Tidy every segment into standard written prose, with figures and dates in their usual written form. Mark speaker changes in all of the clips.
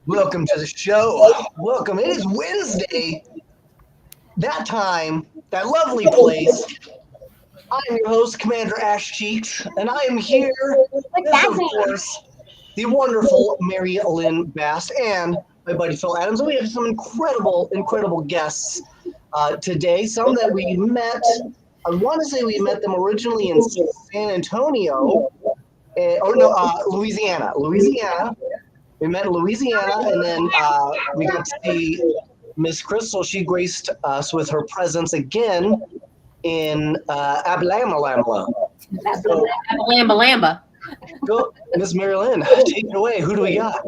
Speaker 1: Welcome to the show. Welcome. It is Wednesday. That time, that lovely place. I'm your host, Commander Ash Cheeks, and I am here with, of course, the wonderful Mary Lynn Bass and my buddy Phil Adams. And we have some incredible guests today. Some that we met. I want to say we met them originally in San Antonio. Louisiana. We met in Louisiana, and then we got to see Miss Crystal. She graced us with her presence again in Abalamba.
Speaker 2: Lamba.
Speaker 1: Go, Miss Mary Lynn, take it away. Who do we got?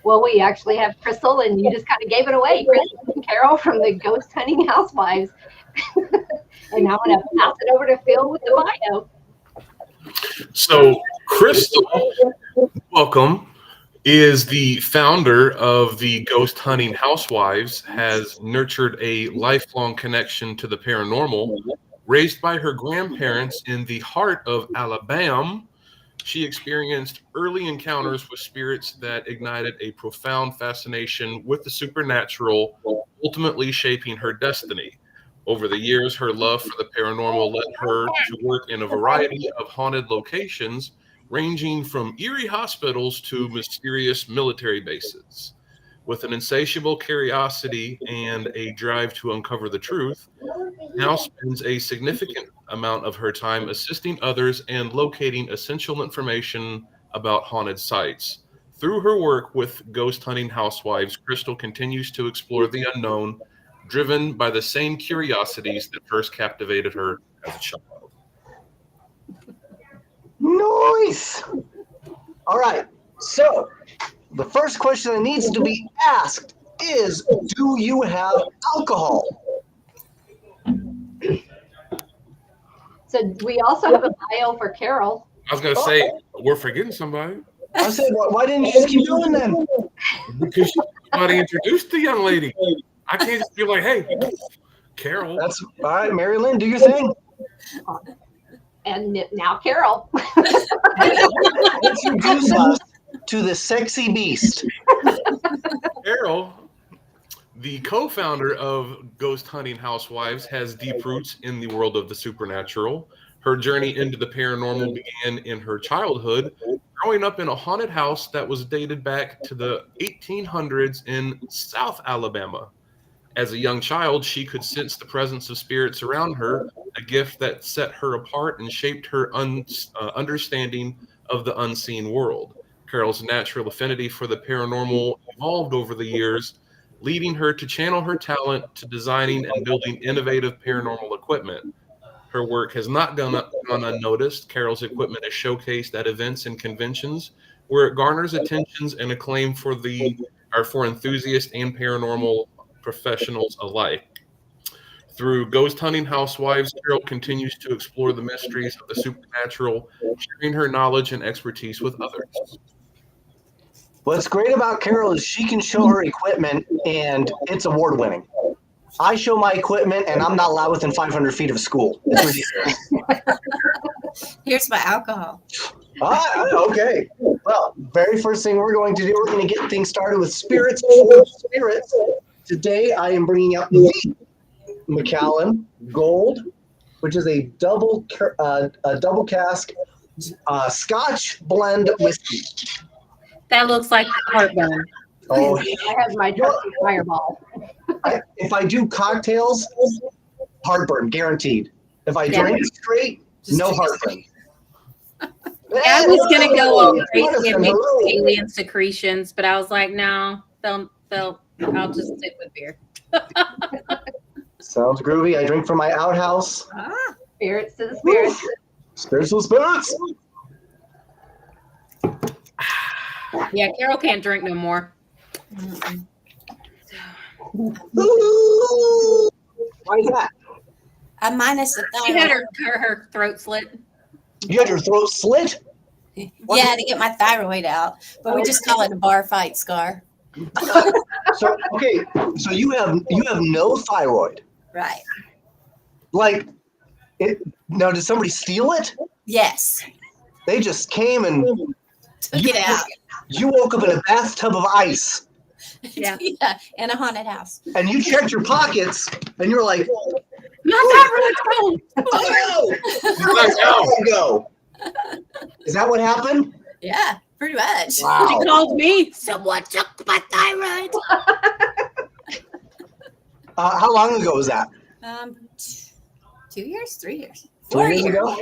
Speaker 3: Well, we actually have Crystal, and you just kind of gave it away. Crystal and Carol from the Ghost Hunting Housewives. And I'm going to pass it over to Phil with the bio.
Speaker 4: So, Crystal, welcome, is the founder of the Ghost Hunting Housewives, has nurtured a lifelong connection to the paranormal. Raised by her grandparents in the heart of Alabama, she experienced early encounters with spirits that ignited a profound fascination with the supernatural, ultimately shaping her destiny. Over the years, her love for the paranormal led her to work in a variety of haunted locations, ranging from eerie hospitals to mysterious military bases. With an insatiable curiosity and a drive to uncover the truth, now spends a significant amount of her time assisting others and locating essential information about haunted sites. Through her work with Ghost Hunting Housewives, Crystal continues to explore the unknown, driven by the same curiosities that first captivated her as a child.
Speaker 1: Nice. All right. So, the first question that needs to be asked is, do you have alcohol?
Speaker 3: So we also have a bio for Carol.
Speaker 4: I was going to say, we're forgetting somebody.
Speaker 1: I said, why didn't you just keep doing that?
Speaker 4: Because somebody introduced the young lady. I can't just be like, hey, Carol.
Speaker 1: That's all right, Mary Lynn, do your thing.
Speaker 3: And now Carol.
Speaker 1: Introduce us to the sexy beast.
Speaker 4: Carol, the co-founder of Ghost Hunting Housewives, has deep roots in the world of the supernatural. Her journey into the paranormal began in her childhood, growing up in a haunted house that was dated back to the 1800s in South Alabama. As a young child, she could sense the presence of spirits around her, a gift that set her apart and shaped her understanding of the unseen world. Carol's natural affinity for the paranormal evolved over the years, leading her to channel her talent to designing and building innovative paranormal equipment. Her work has not gone unnoticed. Carol's equipment is showcased at events and conventions, where it garners attentions and acclaim for enthusiasts and paranormal professionals alike. Through Ghost Hunting Housewives, Carol continues to explore the mysteries of the supernatural, sharing her knowledge and expertise with others.
Speaker 1: What's great about Carol is she can show her equipment and it's award-winning. I show my equipment and I'm not allowed within 500 feet of a school. It's ridiculous.
Speaker 2: Here's my alcohol.
Speaker 1: Okay. Well, very first thing we're going to do, we're going to get things started with spirits for spirits. Today I am bringing out the Macallan Gold, which is a double cask Scotch blend whiskey.
Speaker 2: That looks like heartburn.
Speaker 1: Oh,
Speaker 3: I have my trusty fireball.
Speaker 1: if I do cocktails, heartburn guaranteed. If I drink straight, no heartburn.
Speaker 2: I was gonna go all crazy and make alien secretions, but I was like, no, I'll just stick with beer.
Speaker 1: Sounds groovy. I drink from my outhouse.
Speaker 3: Spirits to the spirits.
Speaker 1: Spirits to the spirits.
Speaker 2: Yeah, Carol can't drink no more. Mm-mm.
Speaker 1: Ooh, why is that?
Speaker 5: I'm minus the
Speaker 2: She had
Speaker 5: thyroid.
Speaker 2: her throat slit.
Speaker 1: You had your throat slit?
Speaker 5: Yeah, to get my thyroid out, but we just call it a bar fight scar.
Speaker 1: So okay, so you have no thyroid.
Speaker 5: Right.
Speaker 1: Like, now did somebody steal it?
Speaker 5: Yes.
Speaker 1: They just came and
Speaker 5: Took it out.
Speaker 1: you woke up in a bathtub of ice
Speaker 2: Yeah.
Speaker 5: Yeah, in a haunted house.
Speaker 1: and you checked your pockets and you were like,
Speaker 2: My thyroid's gone.
Speaker 1: oh no, go. Is that what happened?
Speaker 5: Yeah, pretty much.
Speaker 1: Wow.
Speaker 2: She called me. Someone took my thyroid.
Speaker 1: How long ago was that?
Speaker 5: 2 years, 3 years,
Speaker 1: 4
Speaker 5: 4
Speaker 1: years
Speaker 5: years.
Speaker 1: ago?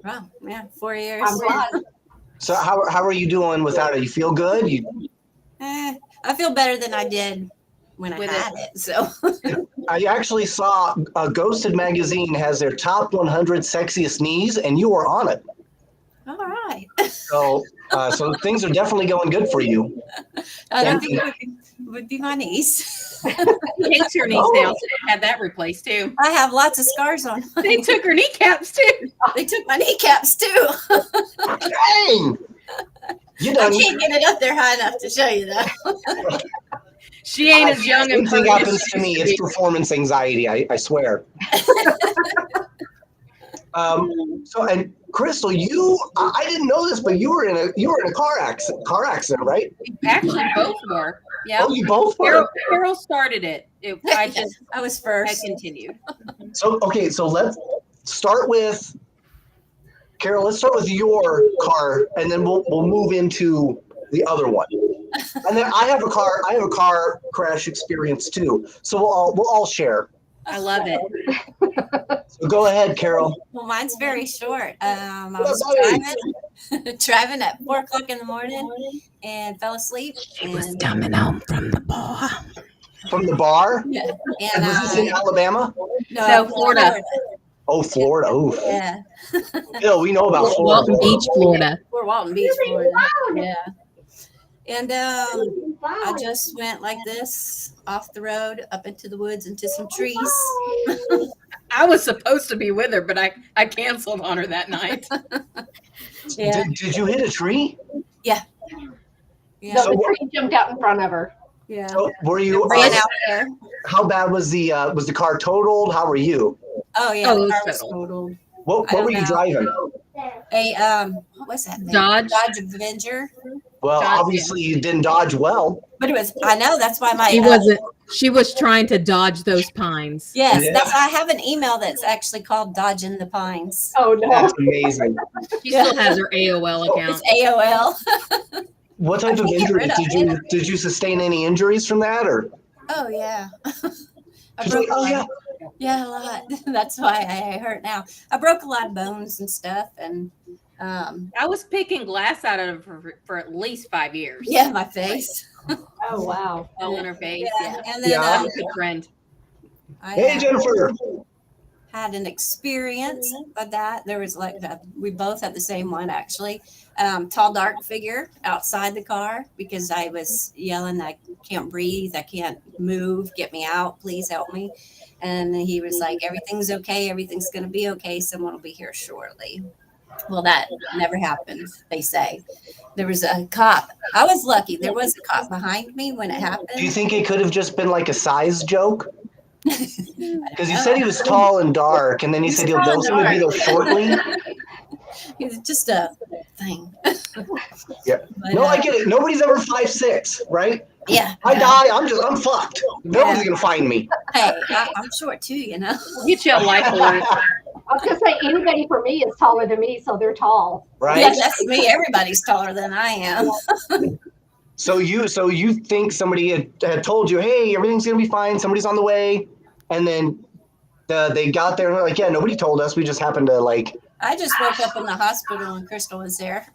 Speaker 5: Wow, yeah, 4 years.
Speaker 3: I'm glad.
Speaker 1: So how are you doing without it? You feel good?
Speaker 5: I feel better than I did when I
Speaker 2: With
Speaker 5: had it. So
Speaker 1: I actually saw Ghosted magazine has their top 100 sexiest knees, and you were on it.
Speaker 5: all right.
Speaker 1: So so things are definitely going good for you.
Speaker 5: I don't
Speaker 1: Thank
Speaker 5: think it would be my niece.
Speaker 2: She hates her knees now, so they had that replaced too.
Speaker 5: I have lots of scars on.
Speaker 2: They took her kneecaps too.
Speaker 5: They took my kneecaps too.
Speaker 1: Dang! You
Speaker 5: I
Speaker 1: done.
Speaker 5: can't get it up there high enough to show you though.
Speaker 2: She ain't as young and
Speaker 1: Same thing
Speaker 2: pretty as
Speaker 1: happens
Speaker 2: she
Speaker 1: to me.
Speaker 2: used
Speaker 1: It's
Speaker 2: be.
Speaker 1: performance anxiety. I swear. So and Crystal, I didn't know this, but you were in a car accident, right?
Speaker 2: Actually, both were. Yeah.
Speaker 1: Oh, you both were.
Speaker 2: Carol started it.
Speaker 5: I was
Speaker 2: I
Speaker 5: first.
Speaker 2: continued.
Speaker 1: So okay, so let's start with Carol. Let's start with your car, and then we'll move into the other one. And then I have a car crash experience too. So we'll all share.
Speaker 2: I love it.
Speaker 1: So go ahead, Carol.
Speaker 5: Well, mine's very short. I was driving at 4:00 in the morning and fell asleep.
Speaker 2: She was coming home from the bar.
Speaker 1: From the bar?
Speaker 5: Yeah.
Speaker 1: And was this in Alabama?
Speaker 2: No, Florida.
Speaker 1: Oh, Florida. Oh,
Speaker 5: Yeah.
Speaker 1: Bill, we know about Florida.
Speaker 2: Walton Beach, Florida.
Speaker 5: We're Walton Beach, Florida. Yeah. And I just went like this off the road up into the woods into some trees.
Speaker 2: I was supposed to be with her, but I canceled on her that night.
Speaker 5: Yeah.
Speaker 1: Did you hit a tree?
Speaker 5: Yeah.
Speaker 3: No, the tree jumped out in front of her.
Speaker 5: Yeah.
Speaker 1: So were you?
Speaker 5: Ran out there.
Speaker 1: How bad was the car totaled? How were you?
Speaker 5: Oh yeah,
Speaker 2: Oh,
Speaker 5: the
Speaker 2: it
Speaker 5: car
Speaker 2: was
Speaker 5: was
Speaker 2: totaled.
Speaker 5: totaled.
Speaker 1: What
Speaker 5: I don't
Speaker 1: were you
Speaker 5: know.
Speaker 1: driving?
Speaker 5: A what was that thing?
Speaker 2: Dodge.
Speaker 5: Dodge Avenger.
Speaker 1: Well,
Speaker 2: Dodge,
Speaker 1: obviously you didn't dodge well.
Speaker 5: But it was. I know that's why my.
Speaker 2: She wasn't. She was trying to dodge those pines.
Speaker 5: Yes,
Speaker 1: Yeah.
Speaker 5: that's. I have an email that's actually called "Dodging the Pines."
Speaker 3: Oh no.
Speaker 1: That's amazing.
Speaker 2: She still has her AOL account.
Speaker 5: It's AOL.
Speaker 1: What type of
Speaker 5: can't get
Speaker 1: injuries
Speaker 5: rid of
Speaker 1: did you sustain any injuries from that or?
Speaker 5: Oh yeah. I
Speaker 1: She's
Speaker 5: broke
Speaker 1: like, oh
Speaker 5: a
Speaker 1: yeah.
Speaker 5: lot. Yeah, a lot. That's why I hurt now. I broke a lot of bones and stuff, and
Speaker 2: I was picking glass out of her for at least 5 years.
Speaker 5: yeah, my face.
Speaker 3: Oh wow.
Speaker 2: All in her face.
Speaker 5: Yeah,
Speaker 2: Yeah.
Speaker 5: and then
Speaker 1: Yeah.
Speaker 2: Good friend.
Speaker 5: I
Speaker 1: Hey Jennifer.
Speaker 5: had an experience of that. There was like we both had the same one actually. Tall, dark figure outside the car because I was yelling, I can't breathe, I can't move, get me out, please help me. And he was like, everything's okay, everything's going to be okay, someone will be here shortly. Well, that never happened, they say. There was a cop. I was lucky. There was a cop behind me when it happened.
Speaker 1: Do you think it could have just been like a size joke? Because you said he was tall and dark, and then you
Speaker 5: He's
Speaker 1: said he'll
Speaker 5: tall and
Speaker 1: also be there shortly.
Speaker 5: It's just a thing.
Speaker 1: Yeah.
Speaker 5: But,
Speaker 1: No, I get it. Nobody's ever 5'6", right?
Speaker 5: Yeah.
Speaker 1: I
Speaker 5: yeah.
Speaker 1: die, I'm fucked. Nobody's
Speaker 5: Yeah.
Speaker 1: gonna find me.
Speaker 5: Hey, I'm short too, you know.
Speaker 2: Get you a life alert.
Speaker 3: I was gonna say anybody for me is taller than me, so they're tall.
Speaker 1: Right?
Speaker 5: Yeah, that's me. Everybody's taller than I am.
Speaker 1: So you think somebody had told you, hey, everything's gonna be fine, somebody's on the way, and then they got there and they're like, yeah, nobody told us. We just happened to like,
Speaker 5: I just woke up in the hospital and Crystal was there.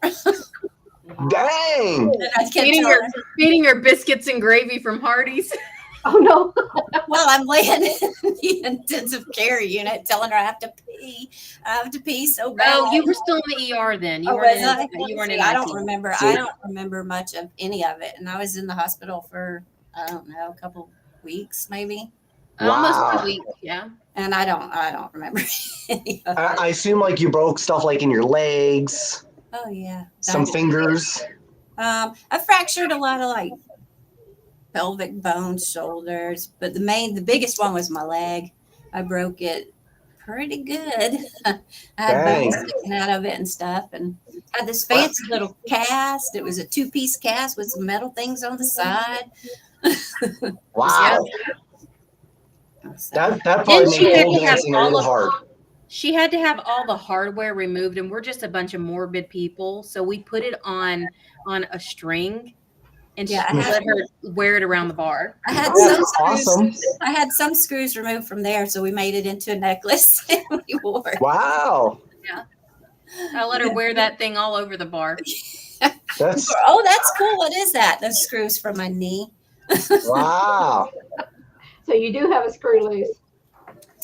Speaker 1: dang.
Speaker 5: And I kept
Speaker 2: Feeding
Speaker 5: telling her,
Speaker 2: her biscuits and gravy from Hardee's.
Speaker 3: Oh no.
Speaker 5: Well, I'm laying in the intensive care unit, telling her I have to pee. I have to pee so bad.
Speaker 2: Oh, you were still in the ER then. You
Speaker 5: Oh,
Speaker 2: weren't
Speaker 5: was I?
Speaker 2: you weren't
Speaker 5: See,
Speaker 2: in
Speaker 5: I
Speaker 2: IT.
Speaker 5: don't remember.
Speaker 1: See?
Speaker 5: I don't remember much of any of it, and I was in the hospital for I don't know, a couple weeks maybe,
Speaker 2: Almost
Speaker 1: Wow.
Speaker 2: a week, yeah.
Speaker 5: and I don't remember any of it.
Speaker 1: I assume like you broke stuff like in your legs,
Speaker 5: Oh yeah,
Speaker 1: some fingers.
Speaker 5: I fractured a lot of like pelvic bones, shoulders, but the biggest one was my leg. I broke it pretty good. I had
Speaker 1: Dang.
Speaker 5: bones sticking out of it and stuff, and had this fancy little cast. It was a 2-piece cast with some metal things on the side.
Speaker 1: Wow.
Speaker 5: So,
Speaker 1: That
Speaker 2: Then
Speaker 1: probably
Speaker 2: she
Speaker 1: made
Speaker 2: had
Speaker 1: pole
Speaker 2: to have
Speaker 1: dancing a
Speaker 2: all
Speaker 1: little
Speaker 2: of
Speaker 1: hard.
Speaker 2: She had to have all the hardware removed, and we're just a bunch of morbid people. So we put it on a string, and
Speaker 5: Yeah,
Speaker 2: she let her wear it around the bar.
Speaker 5: I had
Speaker 1: That's
Speaker 5: some screws.
Speaker 1: awesome.
Speaker 5: I had some screws removed from there, so we made it into a necklace and we wore it.
Speaker 1: Wow.
Speaker 2: I let her wear that thing all over the bar.
Speaker 1: That's
Speaker 5: Oh, that's cool. What is that? Those screws from my knee.
Speaker 1: wow.
Speaker 3: So you do have a screw loose.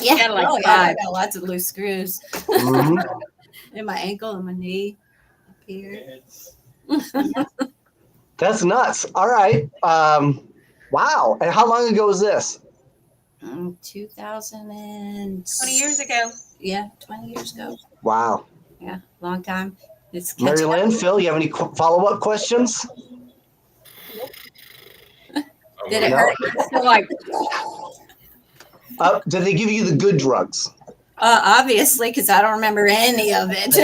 Speaker 5: Yeah,
Speaker 2: got like
Speaker 5: oh yeah, I
Speaker 2: 5.
Speaker 5: got lots of loose screws
Speaker 1: Mhm.
Speaker 5: in my ankle and my knee up here.
Speaker 1: That's nuts. All right. Wow. And how long ago was this?
Speaker 5: 2000 and
Speaker 2: 20 years ago.
Speaker 5: Yeah, 20 years ago.
Speaker 1: Wow.
Speaker 5: Yeah, long time. It's
Speaker 1: Mary
Speaker 5: catching up.
Speaker 1: Lynn, Phil, you have any follow-up questions?
Speaker 5: Did it
Speaker 1: No.
Speaker 5: hurt?
Speaker 2: So like,
Speaker 1: Did they give you the good drugs?
Speaker 5: Obviously, because I don't remember any of it.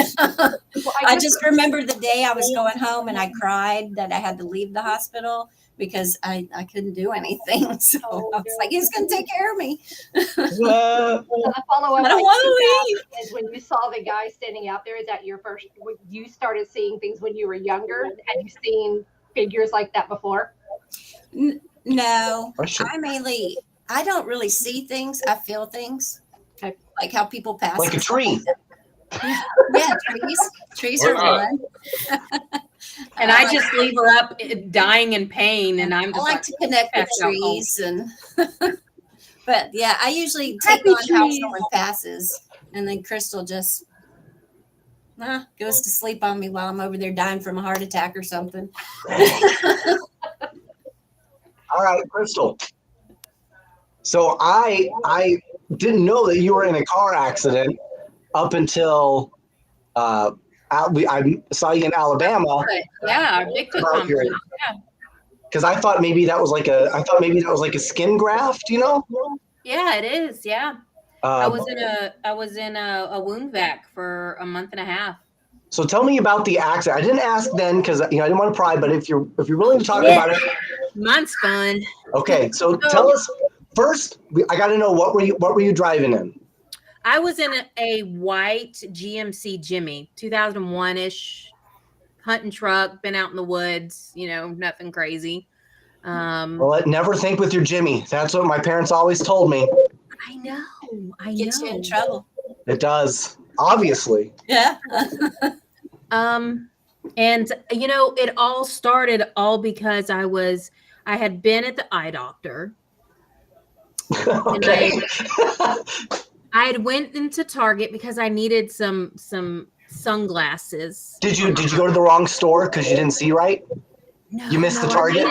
Speaker 3: Well,
Speaker 5: I just remember the day I was going home and I cried that I had to leave the hospital because I couldn't do anything. So I was like, he's going to take care of me.
Speaker 3: So the follow-up
Speaker 5: I don't want to leave.
Speaker 3: is when you saw the guy standing out there. Is that your first? When you started seeing things when you were younger? Had you seen figures like that before?
Speaker 5: No,
Speaker 1: Question.
Speaker 5: I don't really see things. I feel things.
Speaker 3: Okay.
Speaker 5: Like how people pass.
Speaker 1: Like a
Speaker 5: and stuff
Speaker 1: tree.
Speaker 5: like that. Yeah, trees are fun.
Speaker 2: and I just leave her up dying in pain, and I'm
Speaker 5: I
Speaker 2: just
Speaker 5: like to connect with
Speaker 2: passed out cold.
Speaker 5: trees and but yeah, I usually take
Speaker 2: Happy
Speaker 5: on how
Speaker 2: trees.
Speaker 5: someone passes, and then Crystal just goes to sleep on me while I'm over there dying from a heart attack or something.
Speaker 1: All right, Crystal. So I didn't know that you were in a car accident up until I saw you in Alabama.
Speaker 2: Yeah, our Bigfoot
Speaker 1: About your-
Speaker 2: conference. Yeah.
Speaker 1: Because I thought maybe that was like a skin graft, you know?
Speaker 2: Yeah, it is. Yeah. I
Speaker 1: Uh,
Speaker 2: was in a wound vac for a month and a half.
Speaker 1: so tell me about the accident. I didn't ask then because I didn't want to pry, but if you're willing to talk about it,
Speaker 2: Mine's fun.
Speaker 1: okay. So tell us first. I got to know what were you driving in?
Speaker 2: I was in a white GMC Jimmy, 2001-ish, hunting truck, been out in the woods, nothing crazy.
Speaker 1: Well, never think with your Jimmy. That's what my parents always told me.
Speaker 2: I know.
Speaker 5: Gets you in trouble.
Speaker 1: It does, obviously.
Speaker 5: Yeah.
Speaker 2: And it all started because I had been at the eye doctor.
Speaker 1: Okay.
Speaker 2: I had went into Target because I needed some sunglasses.
Speaker 1: Did you go to the wrong store because you didn't see right?
Speaker 2: No,
Speaker 1: You missed the Target?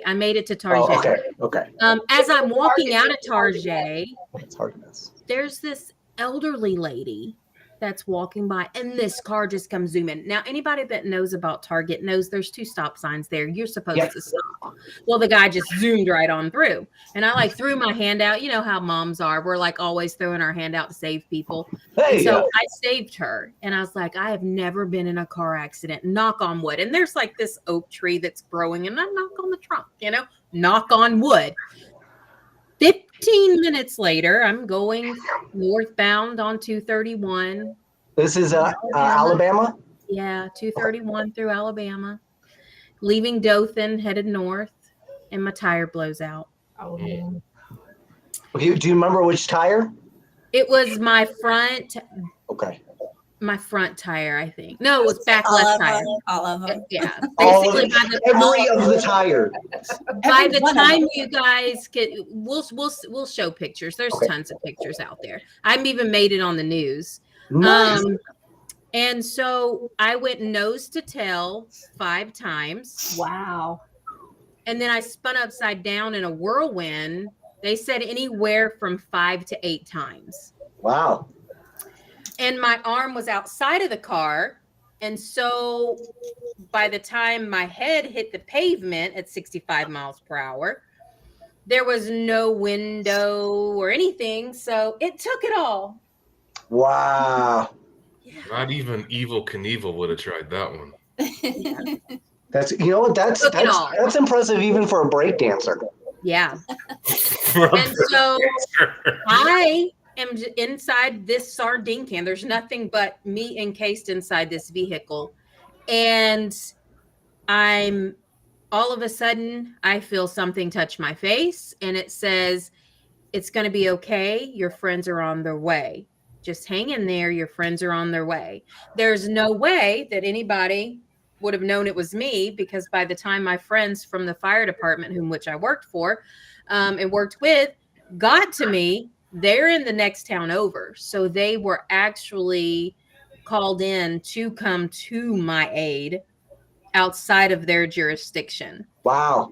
Speaker 2: I made it to Target.
Speaker 1: Oh, okay.
Speaker 2: As I'm walking out of Target,
Speaker 1: It's hard to miss.
Speaker 2: there's this elderly lady that's walking by, and this car just comes zooming. Now, anybody that knows about Target knows there's 2 stop signs there. You're supposed to stop. Well, the guy just zoomed right on through, and I threw my hand out. You know how moms are. We're always throwing our hand out to save people.
Speaker 1: Hey,
Speaker 2: And so I saved her, and I was like, I have never been in a car accident. Knock on wood. And there's this oak tree that's growing, and I knock on the trunk. Knock on wood. 15 minutes later, I'm going northbound on 231.
Speaker 1: this is Alabama.
Speaker 2: Yeah, 231 through Alabama. Leaving Dothan, headed north, and my tire blows out.
Speaker 3: Oh,
Speaker 1: Okay, do you remember which tire?
Speaker 2: It was my front
Speaker 1: Okay.
Speaker 2: My front tire, I think. No, it was back
Speaker 5: All
Speaker 2: left
Speaker 5: of
Speaker 2: tire.
Speaker 5: them. All of them.
Speaker 2: Yeah.
Speaker 1: All of
Speaker 2: Basically,
Speaker 1: it, every of the tire.
Speaker 2: by
Speaker 5: Every
Speaker 2: the
Speaker 5: one of
Speaker 2: time
Speaker 5: them.
Speaker 2: you guys get, we'll show pictures. There's
Speaker 1: Okay.
Speaker 2: tons of pictures out there. I've even made it on the news.
Speaker 1: Nice.
Speaker 2: And so I went nose to tail 5 times.
Speaker 3: Wow.
Speaker 2: And then I spun upside down in a whirlwind. They said anywhere from 5 to 8 times.
Speaker 1: Wow.
Speaker 2: And my arm was outside of the car. And so by the time my head hit the pavement at 65 miles per hour, there was no window or anything. So it took it all.
Speaker 1: Wow.
Speaker 4: Not even Evil Knievel would have tried that one.
Speaker 1: That's, you know what, that's
Speaker 2: Took it all.
Speaker 1: that's impressive even for a break dancer.
Speaker 2: Yeah. And so I am inside this sardine can. There's nothing but meat encased inside this vehicle. And I'm all of a sudden, I feel something touch my face and it says, it's going to be okay. Your friends are on their way. Just hang in there. Your friends are on their way. There's no way that anybody would have known it was me, because by the time my friends from the fire department, which I worked for and worked with, got to me, they're in the next town over. So they were actually called in to come to my aid outside of their jurisdiction.
Speaker 1: Wow.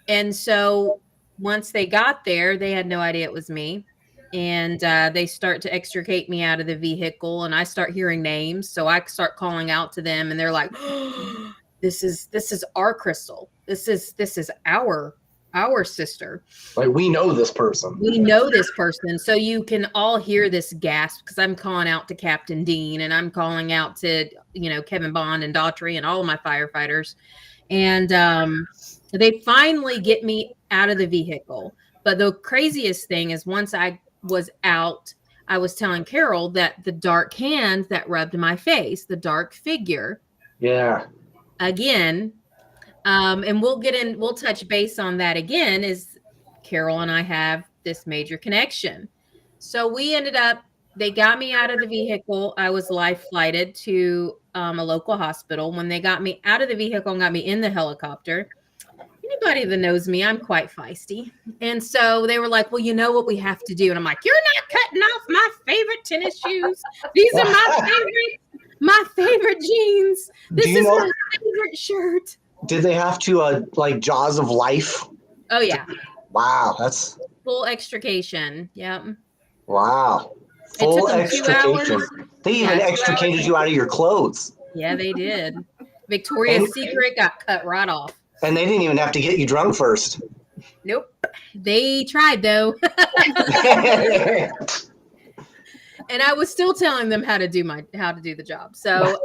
Speaker 2: And so once they got there, they had no idea it was me. And they start to extricate me out of the vehicle, and I start hearing names. So I start calling out to them, and they're like, oh, this is our Crystal. This is our sister.
Speaker 1: Like, we know this person.
Speaker 2: We know this person. So you can all hear this gasp, because I'm calling out to Captain Dean, and I'm calling out to, Kevin Bond and Daughtry and all of my firefighters. And they finally get me out of the vehicle. But the craziest thing is, once I was out, I was telling Carol that the dark hand that rubbed my face, the dark figure.
Speaker 1: Yeah.
Speaker 2: Again, and we'll touch base on that again, is Carol and I have this major connection. So we ended up, they got me out of the vehicle. I was life flighted to a local hospital. When they got me out of the vehicle and got me in the helicopter, anybody that knows me, I'm quite feisty. And so they were like, well, you know what we have to do? And I'm like, you're not cutting off my favorite tennis shoes. These are my favorite jeans. This is my favorite shirt.
Speaker 1: Did they have to, like, Jaws of Life?
Speaker 2: Oh, yeah.
Speaker 1: Wow. That's
Speaker 2: Full extrication. Yep.
Speaker 1: wow.
Speaker 2: It
Speaker 1: Full
Speaker 2: took them 2
Speaker 1: extrication.
Speaker 2: hours.
Speaker 1: They even
Speaker 2: 2
Speaker 1: extricated
Speaker 2: hours.
Speaker 1: you out of your clothes.
Speaker 2: Yeah, they did. Victoria's Secret got cut right off.
Speaker 1: And they didn't even have to get you drunk first.
Speaker 2: Nope. They tried, though. And I was still telling them how to do the job. So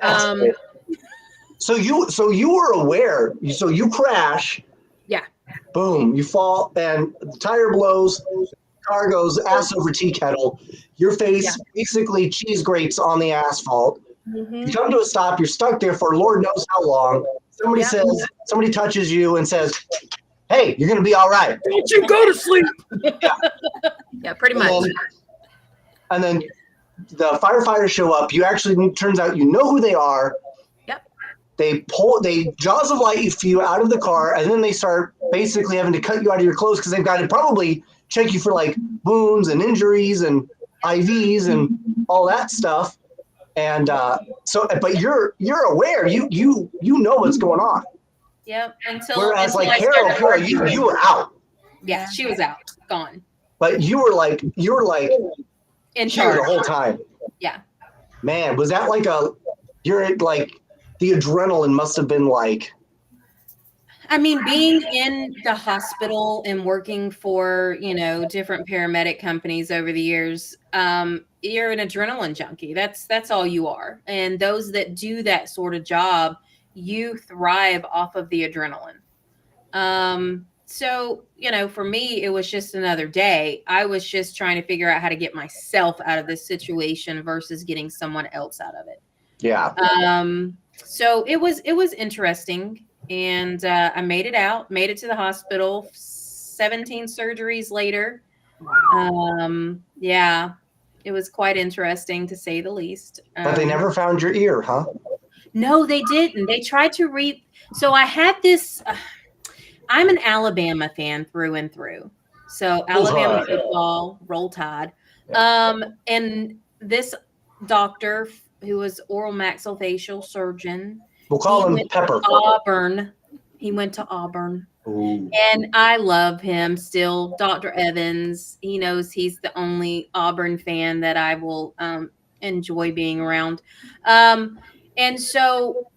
Speaker 1: So you were aware. So you crash.
Speaker 2: Yeah.
Speaker 1: Boom. You fall and the tire blows. Car goes ass over tea kettle. Your face basically cheese grates on the asphalt.
Speaker 2: Mhm.
Speaker 1: You come to a stop. You're stuck there for Lord knows how long. Somebody touches you and says, "Hey, you're gonna be all right.
Speaker 2: Don't you go to sleep." Yeah, pretty much.
Speaker 1: And then the firefighters show up. You actually, turns out, you know who they are.
Speaker 2: Yep.
Speaker 1: They jaws of life you out of the car, and then they start basically having to cut you out of your clothes, because they've got to probably check you for, like, wounds and injuries and IVs and all that stuff. And but you're aware, you know what's going on.
Speaker 2: Yep.
Speaker 1: Whereas,
Speaker 2: until
Speaker 1: like,
Speaker 2: I
Speaker 1: Carol,
Speaker 2: started
Speaker 1: you were out,
Speaker 2: Yeah, she was out, gone,
Speaker 1: but you were like
Speaker 2: in
Speaker 1: here the
Speaker 2: charge.
Speaker 1: whole time.
Speaker 2: Yeah.
Speaker 1: Man, was that like you're like, the adrenaline must have been like.
Speaker 2: I mean, being in the hospital and working for, different paramedic companies over the years, you're an adrenaline junkie. That's all you are. And those that do that sort of job, you thrive off of the adrenaline. So, for me, it was just another day. I was just trying to figure out how to get myself out of this situation versus getting someone else out of it.
Speaker 1: Yeah.
Speaker 2: So it was interesting. And I made it to the hospital, 17 surgeries later. Yeah. It was quite interesting to say the least.
Speaker 1: But they never found your ear, huh?
Speaker 2: No, they didn't. They tried to So I had this. I'm an Alabama fan through and through. So Alabama football, Roll Tide. And this doctor who was oral maxillofacial surgeon.
Speaker 1: We'll call him Pepper.
Speaker 2: Auburn. He went to Auburn.
Speaker 1: Ooh.
Speaker 2: And I love him still. Dr. Evans, he knows he's the only Auburn fan that I will enjoy being around. And so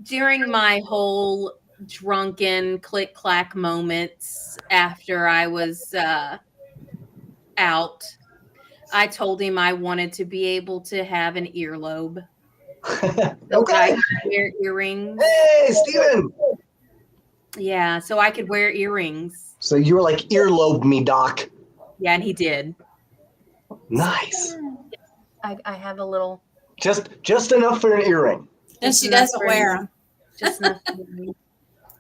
Speaker 2: during my whole drunken click clack moments after I was out, I told him I wanted to be able to have an earlobe.
Speaker 1: Okay.
Speaker 2: I could wear earrings.
Speaker 1: Hey, Steven.
Speaker 2: Yeah, so I could wear earrings.
Speaker 1: So you were like, earlobe me, Doc.
Speaker 2: Yeah, and he did.
Speaker 1: Nice.
Speaker 2: I have a little.
Speaker 1: Just enough for an earring.
Speaker 5: And she doesn't wear them.
Speaker 2: Just enough. For me.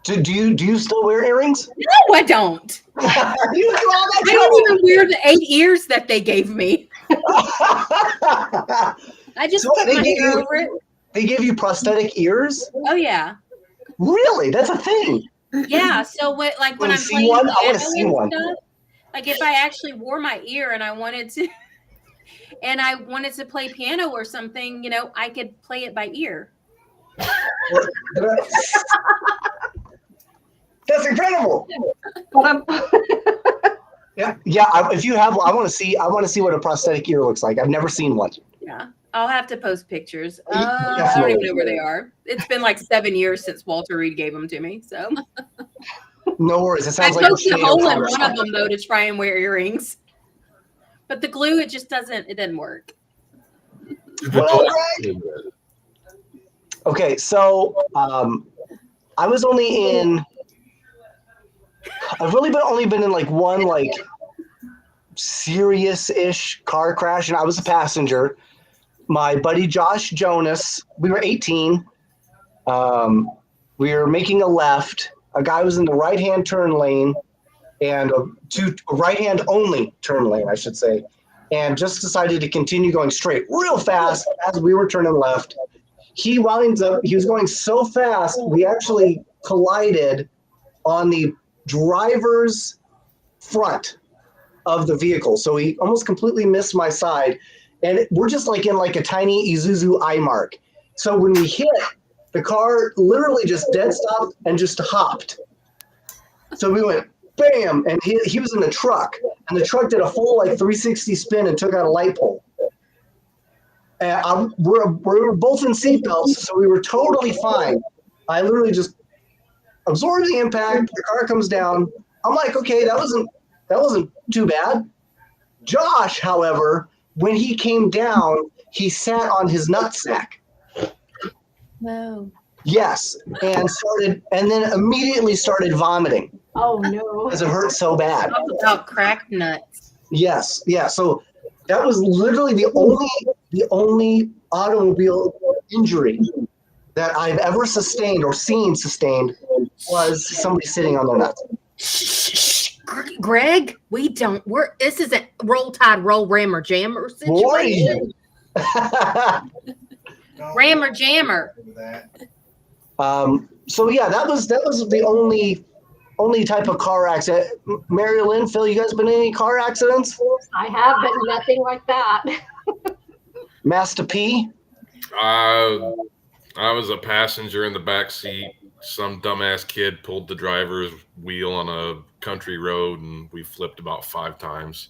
Speaker 1: Do you still wear earrings?
Speaker 2: No, I don't.
Speaker 1: You look at all that
Speaker 2: I don't even wear the 8 ears that they gave me. I just put my hair over it.
Speaker 1: They gave you prosthetic ears?
Speaker 2: Oh yeah.
Speaker 1: Really? That's a thing.
Speaker 2: Yeah. So when I'm playing
Speaker 1: one? I want to
Speaker 2: piano
Speaker 1: see
Speaker 2: and
Speaker 1: one.
Speaker 2: stuff, like if I actually wore my ear and I wanted to play piano or something, I could play it by ear.
Speaker 1: That's incredible. Yeah. If you have one, I want to see what a prosthetic ear looks like. I've never seen one.
Speaker 2: Yeah. I'll have to post pictures. I
Speaker 1: Definitely.
Speaker 2: don't even know where they are. It's been like 7 years since Walter Reed gave them to me. So
Speaker 1: No worries. It sounds
Speaker 2: I
Speaker 1: like
Speaker 2: poked a hole in one of them though to try and wear earrings. But the glue, it doesn't work.
Speaker 1: Okay, so I've really only been in like one like serious-ish car crash, and I was a passenger. My buddy Josh Jonas, we were 18. We were making a left. A guy was in the right-hand turn lane, and a right-hand only turn lane, I should say, and just decided to continue going straight real fast as we were turning left. He was going so fast, we actually collided on the driver's front of the vehicle. So he almost completely missed my side. And we're just like in like a tiny Isuzu I-Mark. So when we hit, the car literally just dead stopped and just hopped. So we went bam, and he was in the truck, and the truck did a full like 360 spin and took out a light pole. And we were both in seatbelts, so we were totally fine. I literally just absorbed the impact. The car comes down. I'm like, okay, that wasn't too bad. Josh, however, when he came down, he sat on his nutsack.
Speaker 2: No.
Speaker 1: Yes, and then immediately started vomiting.
Speaker 3: Oh no!
Speaker 1: Because it hurt so bad.
Speaker 2: Talk about cracked nuts.
Speaker 1: Yes, yeah. So that was literally the only automobile injury that I've ever sustained or seen sustained was somebody sitting on their nuts.
Speaker 2: Shh. Greg, this isn't Roll Tide, Roll Rammer Jammer situation. Rammer Jammer.
Speaker 1: So yeah, that was the only type of car accident. Mary Lynn, Phil, you guys been in any car accidents?
Speaker 3: I have, but nothing like that.
Speaker 1: Master P?
Speaker 4: I was a passenger in the back seat. Some dumbass kid pulled the driver's wheel on a country road, and we flipped about 5 times.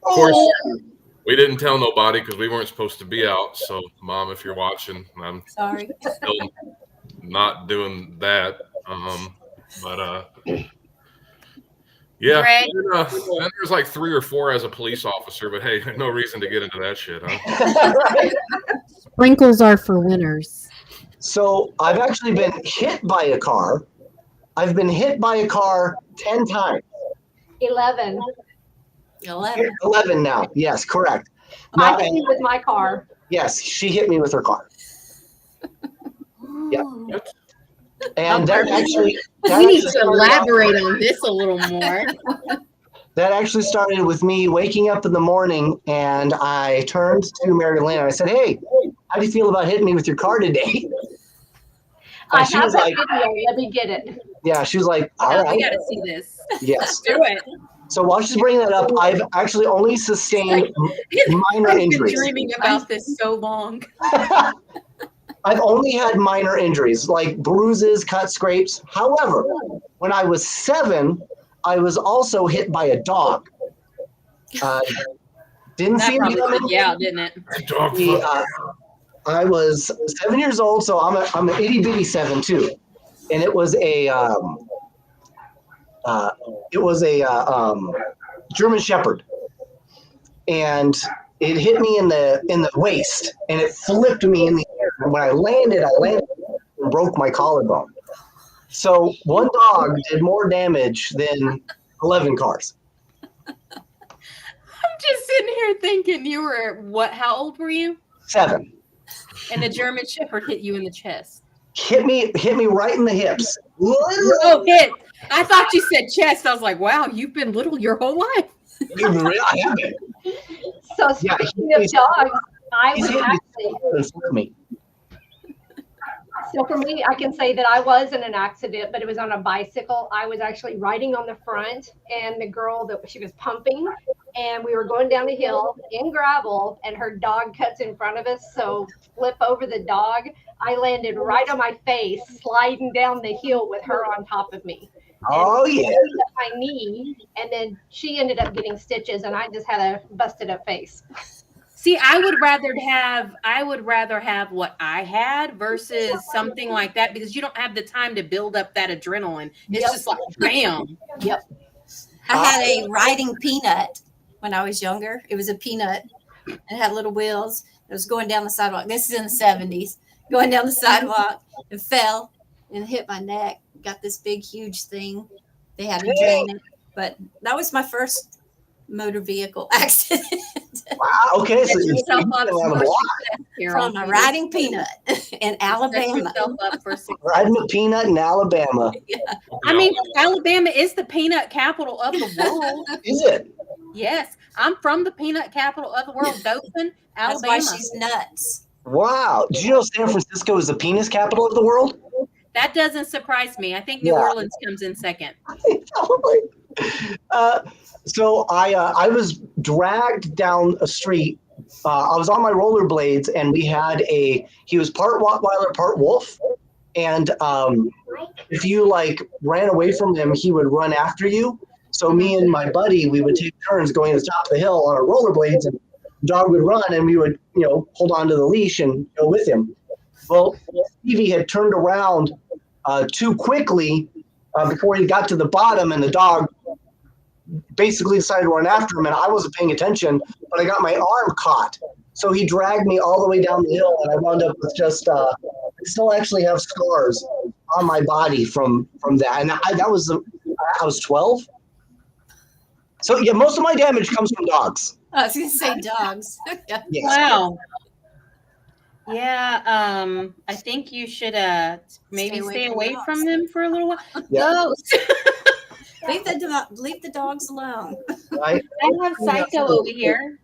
Speaker 4: Of course, we didn't tell nobody because we weren't supposed to be out. So, Mom, if you're watching, I'm
Speaker 5: Sorry.
Speaker 4: still not doing that. Yeah, and there's like 3 or 4 as a police officer, but hey, no reason to get into that shit, huh?
Speaker 2: Sprinkles are for winners.
Speaker 1: So I've actually been hit by a car. I've been hit by a car 10 times.
Speaker 3: 11.
Speaker 1: 11 now. Yes, correct.
Speaker 3: I hit you with my car.
Speaker 1: Yes, she hit me with her car. Yep. And that actually...
Speaker 2: We need to elaborate on this a little more.
Speaker 1: That actually started with me waking up in the morning, and I turned to Mary Lynn and I said, "Hey, how do you feel about hitting me with your car today?"
Speaker 3: I
Speaker 1: she
Speaker 3: have
Speaker 1: was
Speaker 3: that
Speaker 1: like,
Speaker 3: video. Let me get it.
Speaker 1: "Yeah." She was like, "All
Speaker 2: Yeah,
Speaker 1: right."
Speaker 2: we got to see this.
Speaker 1: Yes.
Speaker 2: Do it.
Speaker 1: So while she's bringing that up, I've actually only sustained minor
Speaker 2: I've been
Speaker 1: injuries.
Speaker 2: dreaming about this so long.
Speaker 1: I've only had minor injuries, like bruises, cuts, scrapes. However, when I was 7, I was also hit by a dog. Didn't
Speaker 2: That
Speaker 1: see him
Speaker 2: probably
Speaker 1: coming.
Speaker 2: freaked you out, didn't it?
Speaker 4: The dog
Speaker 1: He,
Speaker 4: fuck.
Speaker 1: I was 7 years old, so I'm an itty bitty 7 too, and it was a German Shepherd, and it hit me in the waist, and it flipped me in the air. And when I landed and broke my collarbone. So one dog did more damage than 11 cars.
Speaker 2: I'm just sitting here thinking you were what? How old were you?
Speaker 1: 7.
Speaker 2: And the German Shepherd hit you in the chest.
Speaker 1: Hit me right in the hips.
Speaker 2: Oh, hit! I thought you said chest. I was like, wow, you've been little your whole life.
Speaker 1: I have it.
Speaker 3: So
Speaker 1: Yeah,
Speaker 3: speaking of dogs, I
Speaker 1: He's
Speaker 3: was
Speaker 1: hit
Speaker 3: actually.
Speaker 1: me.
Speaker 3: So for me, I can say that I was in an accident, but it was on a bicycle. I was actually riding on the front, and the girl that she was pumping, and we were going down the hill in gravel, and her dog cuts in front of us. So flip over the dog. I landed right on my face, sliding down the hill with her on top of me.
Speaker 1: Oh yeah.
Speaker 3: My knee, and then she ended up getting stitches, and I just had a busted up face.
Speaker 2: See, I would rather have what I had versus something like that because you don't have the time to build up that adrenaline. It's
Speaker 3: Yep.
Speaker 2: just like bam.
Speaker 3: Yep.
Speaker 5: I had a riding peanut when I was younger. It was a peanut. It had little wheels. It was going down the sidewalk. This is in the 70s. Going down the sidewalk and fell and hit my neck. Got this big, huge thing. They had to drain it. But that was my first motor vehicle accident.
Speaker 1: Wow. Okay. So
Speaker 2: Set
Speaker 1: you're
Speaker 2: yourself up
Speaker 1: on the
Speaker 2: for
Speaker 1: block.
Speaker 2: success, Carol.
Speaker 5: From a riding peanut in
Speaker 2: Set
Speaker 5: Alabama.
Speaker 2: yourself up for success.
Speaker 1: Riding a peanut in Alabama.
Speaker 2: I mean, Alabama is the peanut capital of the world.
Speaker 1: Is it?
Speaker 2: Yes, I'm from the peanut capital of the world, Dothan,
Speaker 5: That's
Speaker 2: Alabama.
Speaker 5: why she's nuts.
Speaker 1: Wow. Did you know San Francisco is the penis capital of the world?
Speaker 2: That doesn't surprise me. I think New
Speaker 1: Yeah.
Speaker 2: Orleans comes in second.
Speaker 1: Probably. So I was dragged down a street. I was on my rollerblades, and he was part Rottweiler, part wolf. And if you ran away from him, he would run after you. So me and my buddy, we would take turns going to the top of the hill on our rollerblades, and the dog would run, and we would, hold on to the leash and go with him. Well, Stevie had turned around too quickly before he got to the bottom, and the dog basically decided to run after him, and I wasn't paying attention, but I got my arm caught. So he dragged me all the way down the hill, and I wound up with just I still actually have scars on my body from that. And I was 12. So yeah, most of my damage comes from dogs.
Speaker 5: I was going to say dogs. Yeah.
Speaker 1: Yes.
Speaker 2: Wow. Yeah, I think you should maybe stay away from them for a little while.
Speaker 1: Yeah.
Speaker 2: Ghost.
Speaker 5: Leave the dogs alone.
Speaker 1: Right.
Speaker 2: I have Psycho over here.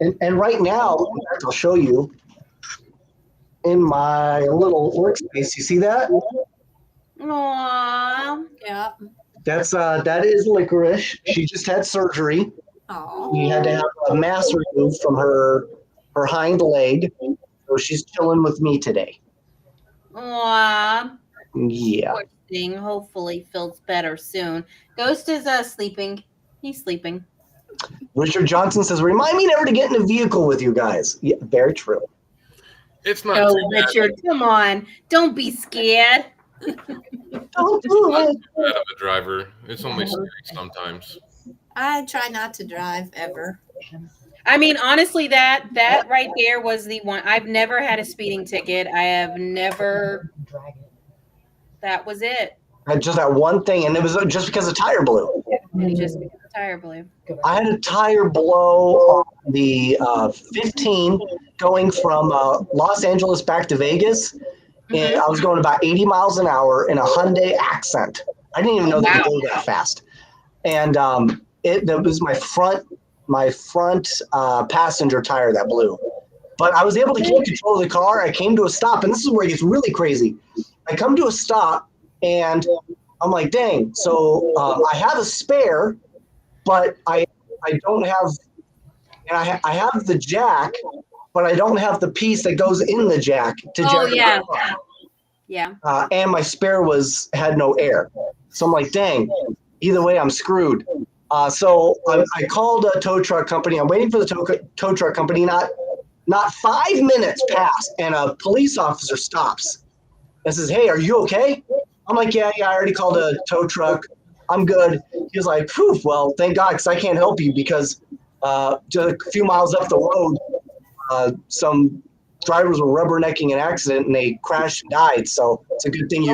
Speaker 1: And right now, in fact, I'll show you in my little workspace. You see that?
Speaker 2: Aww.
Speaker 5: Yeah.
Speaker 1: That is Licorice. She just had surgery.
Speaker 5: Oh.
Speaker 1: We had to have a mass removed from her hind leg. So she's chilling with me today.
Speaker 2: Aww.
Speaker 1: Yeah.
Speaker 2: Poor thing. Hopefully feels better soon. Ghost is sleeping. He's sleeping.
Speaker 1: Richard Johnson says, "Remind me never to get in a vehicle with you guys." Yeah, very true.
Speaker 4: It's not
Speaker 2: Oh,
Speaker 4: too bad.
Speaker 2: Richard, come on. Don't be scared.
Speaker 1: Don't do it.
Speaker 4: Bad of a driver. It's only scary sometimes.
Speaker 5: I try not to drive ever.
Speaker 2: I mean, honestly, that right there was the one. I've never had a speeding ticket. I have never. That was it.
Speaker 1: Just that one thing, and it was just because a tire blew.
Speaker 2: Just because the tire blew.
Speaker 1: I had a tire blow on the 15 going from Los Angeles back to Vegas, and I was going about 80 miles an hour in a Hyundai Accent. I didn't even know they could go that fast. And That was my front passenger tire that blew. But I was able to keep control of the car. I came to a stop, and this is where it gets really crazy. I come to a stop, and I'm like, dang. So I have a spare, but I don't have, and I have the jack, but I don't have the piece that goes in the jack to jack.
Speaker 2: Oh yeah, yeah.
Speaker 1: And my spare had no air. So I'm like, dang. Either way, I'm screwed. So I called a tow truck company. I'm waiting for the tow truck company. Not 5 minutes pass, and a police officer stops and says, "Hey, are you okay?" I'm like, yeah, I already called a tow truck. I'm good. He was like, "Phew, well, thank God, because I can't help you because just a few miles up the road, some drivers were rubbernecking an accident and they crashed and died. So it's a good thing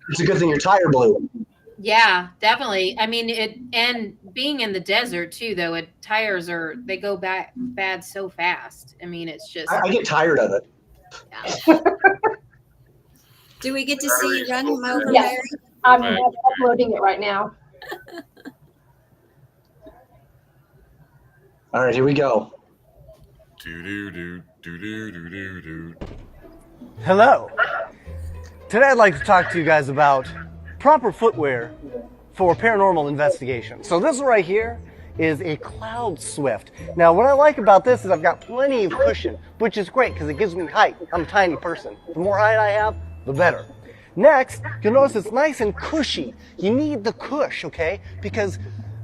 Speaker 1: it's a good thing your tire blew."
Speaker 2: Yeah, definitely. I mean, and being in the desert too, though, tires they go bad so fast. I mean, it's just
Speaker 1: I get tired of it.
Speaker 2: Yeah.
Speaker 5: Do we get to see you run them over,
Speaker 3: Yes.
Speaker 5: Mary?
Speaker 3: I'm uploading it right now.
Speaker 1: All right, here we go.
Speaker 6: Hello. Today I'd like to talk to you guys about proper footwear for paranormal investigation. So this right here is a Cloud Swift. Now what I like about this is I've got plenty of cushion, which is great because it gives me height. I'm a tiny person. The more height I have, the better. Next, you'll notice it's nice and cushy. You need the cush, okay? Because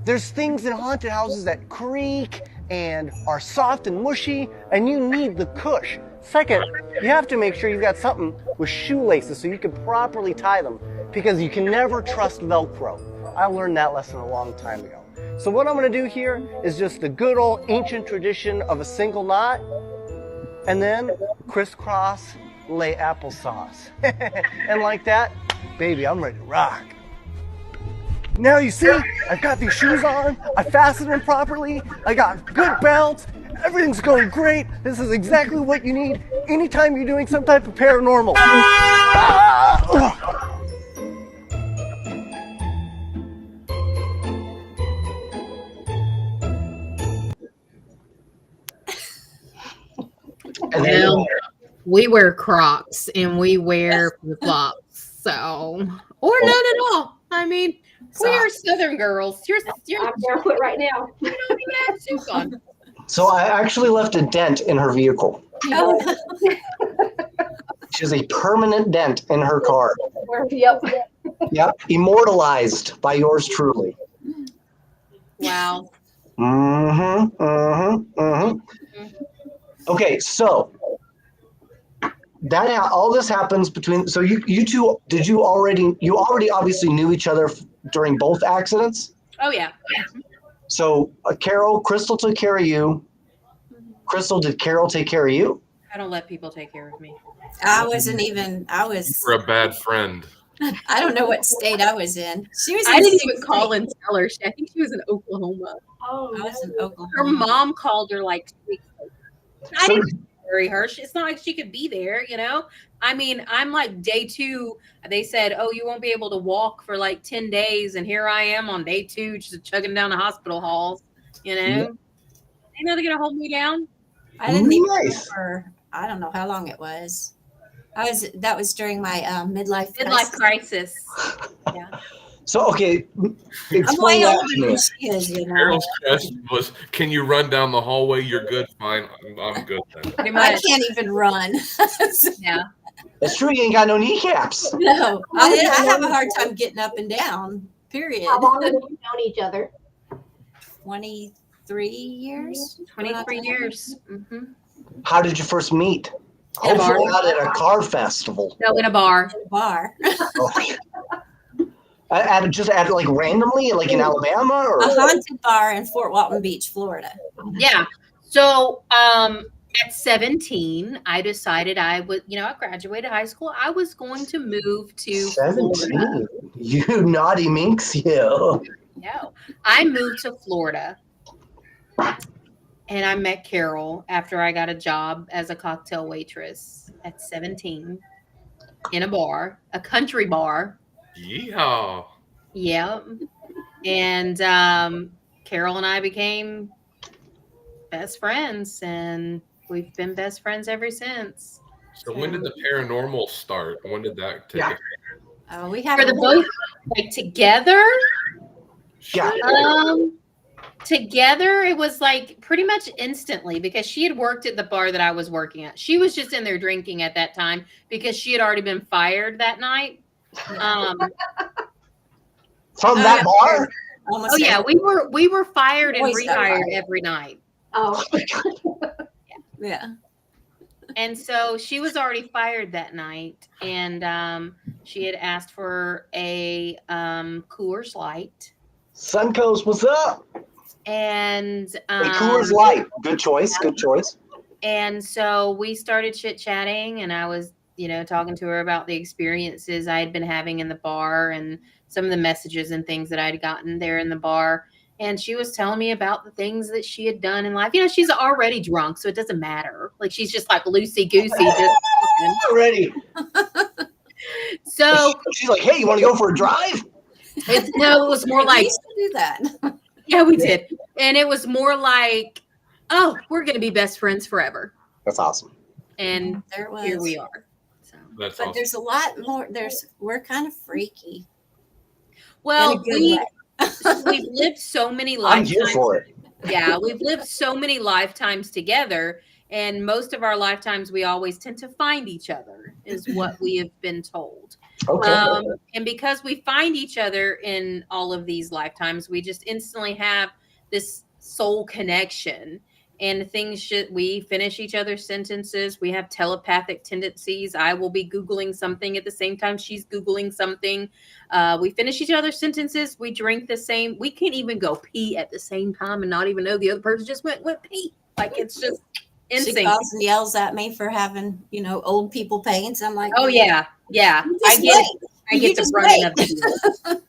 Speaker 6: there's things in haunted houses that creak and are soft and mushy, and you need the cush. Second, you have to make sure you've got something with shoelaces so you can properly tie them, because you can never trust Velcro. I learned that lesson a long time ago. So what I'm going to do here is just the good old ancient tradition of a single knot, and then crisscross lay applesauce. And like that, baby, I'm ready to rock. Now you see, I've got these shoes on, I fastened them properly, I got good bounce, everything's going great. This is exactly what you need anytime you're doing some type of paranormal.
Speaker 1: And then,
Speaker 2: Well, we wear Crocs and we wear flip-flops, so or none at all. I mean, we are Southern girls. You're
Speaker 3: I'm barefoot right now.
Speaker 2: you don't even have shoes on.
Speaker 1: so I actually left a dent in her vehicle.
Speaker 5: Oh,
Speaker 1: She has a permanent dent in her car.
Speaker 3: Yep.
Speaker 1: Yep, immortalized by yours truly.
Speaker 2: Wow.
Speaker 1: Okay, so all this happens between. So you two, you already obviously knew each other during both accidents.
Speaker 2: Oh yeah.
Speaker 1: So Crystal took care of you. Crystal, did Carol take care of you?
Speaker 2: I don't let people take care of me.
Speaker 5: I was,
Speaker 4: You're a bad friend.
Speaker 5: I don't know what state I was in. She was in
Speaker 2: I didn't
Speaker 5: sixth
Speaker 2: even call
Speaker 5: grade.
Speaker 2: and tell her. I think she was in Oklahoma.
Speaker 3: Oh,
Speaker 5: I was in
Speaker 2: Her
Speaker 5: Oklahoma.
Speaker 2: mom called her like 2 weeks later. I
Speaker 1: So-
Speaker 2: didn't worry her. It's not like she could be there, you know? I mean, I'm like day 2. They said, oh, you won't be able to walk for like 10 days. And here I am on day 2, just chugging down the hospital halls, you know?
Speaker 1: Yeah.
Speaker 2: They know they're going to hold me down.
Speaker 5: I didn't even
Speaker 1: Nice.
Speaker 5: remember. I don't know how long it was. That was during my midlife
Speaker 2: Midlife
Speaker 5: crisis.
Speaker 2: crisis. Yeah.
Speaker 1: So okay,
Speaker 5: I'm
Speaker 1: explain
Speaker 5: way
Speaker 1: that
Speaker 5: older
Speaker 1: to me.
Speaker 5: than she is, you know.
Speaker 4: Carol's question was, "Can you run down the hallway? You're good. Fine. I'm good then."
Speaker 2: Pretty
Speaker 5: I
Speaker 2: much.
Speaker 5: can't even run.
Speaker 2: Yeah.
Speaker 1: That's true. You ain't got no kneecaps.
Speaker 5: No, I have a hard time getting up and down. Period.
Speaker 3: how long have you known each other?
Speaker 5: 23 years.
Speaker 2: 23 years.
Speaker 1: How did you first meet?
Speaker 2: In a bar.
Speaker 1: Hopefully not at a car festival.
Speaker 2: No, in a bar.
Speaker 5: At a bar.
Speaker 1: Just like randomly, like in Alabama, or
Speaker 5: A haunted bar in Fort Walton Beach, Florida.
Speaker 2: Yeah. So at 17, I decided I would, I graduated high school. I was going to move to Florida.
Speaker 1: 17. You naughty minx, you.
Speaker 2: No, I moved to Florida. And I met Carol after I got a job as a cocktail waitress at 17 in a bar, a country bar.
Speaker 4: Yeehaw.
Speaker 2: Yeah. And Carol and I became best friends, and we've been best friends ever since.
Speaker 4: So when did the paranormal start? When did that take
Speaker 1: Yeah.
Speaker 4: effect?
Speaker 5: We
Speaker 2: For
Speaker 5: have
Speaker 2: the both like together.
Speaker 1: Yeah.
Speaker 2: Together, it was like pretty much instantly because she had worked at the bar that I was working at. She was just in there drinking at that time because she had already been fired that night.
Speaker 1: From that bar?
Speaker 5: almost
Speaker 2: Oh yeah, we were fired and
Speaker 5: Always got
Speaker 2: rehired
Speaker 5: fired.
Speaker 2: every night.
Speaker 3: Oh,
Speaker 5: yeah.
Speaker 2: And so she was already fired that night, and she had asked for a Coors Light.
Speaker 1: Suncoast, what's up?
Speaker 2: And
Speaker 1: A Coors Light. Good choice. Good choice.
Speaker 2: And so we started chit-chatting, and I was, talking to her about the experiences I had been having in the bar and some of the messages and things that I'd gotten there in the bar. And she was telling me about the things that she had done in life. She's already drunk, so it doesn't matter. Like, she's just like loosey-goosey. Just
Speaker 1: Already.
Speaker 2: So
Speaker 1: she's like, hey, you want to go for a drive?
Speaker 2: it was more
Speaker 5: We
Speaker 2: like,
Speaker 5: used to do that.
Speaker 2: yeah, we did. And it was more like, oh, we're going to be best friends forever.
Speaker 1: That's awesome.
Speaker 2: And
Speaker 5: There it was.
Speaker 2: here we are. So.
Speaker 4: That's
Speaker 5: But
Speaker 4: awesome.
Speaker 5: there's a lot more. We're kind of freaky.
Speaker 2: Well,
Speaker 5: in a good way.
Speaker 2: we've lived so many
Speaker 1: I'm
Speaker 2: lifetimes.
Speaker 1: here for it.
Speaker 2: Yeah, we've lived so many lifetimes together, and most of our lifetimes we always tend to find each other, is what we have been told.
Speaker 1: Okay.
Speaker 2: And because we find each other in all of these lifetimes, we just instantly have this soul connection. And we finish each other's sentences. We have telepathic tendencies. I will be Googling something at the same time she's Googling something. We finish each other's sentences. We drink the same. We can't even go pee at the same time and not even know the other person just went pee. Like, it's just
Speaker 5: She
Speaker 2: insane.
Speaker 5: calls and yells at me for having, old people pains. I'm like,
Speaker 2: Oh yeah. I
Speaker 5: just
Speaker 2: get
Speaker 5: wait.
Speaker 2: it. I
Speaker 5: You
Speaker 2: get the
Speaker 5: just
Speaker 2: brunt
Speaker 5: wait.
Speaker 2: of it.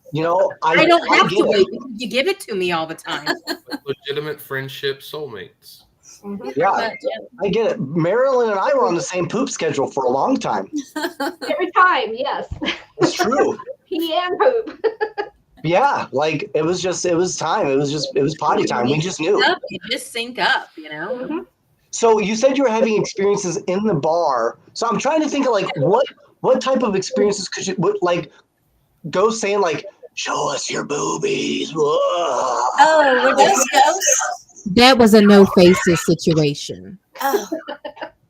Speaker 1: I
Speaker 2: don't have
Speaker 1: get
Speaker 2: to
Speaker 1: it.
Speaker 2: wait because you give it to me all the time.
Speaker 4: Legitimate friendship soulmates.
Speaker 1: Yeah,
Speaker 2: But,
Speaker 1: I get it. Marilyn and I were on the same poop schedule for a long time.
Speaker 3: every time, yes.
Speaker 1: It's true.
Speaker 3: Pee and poop.
Speaker 1: Yeah, like it was time. It was potty time. We just knew.
Speaker 2: you just sync up,
Speaker 1: So you said you were having experiences in the bar. So I'm trying to think of like what type of experiences could you ghosts saying like, show us your boobies. Whoa.
Speaker 5: Oh, were those ghosts?
Speaker 2: That was a no faces situation.
Speaker 5: Oh,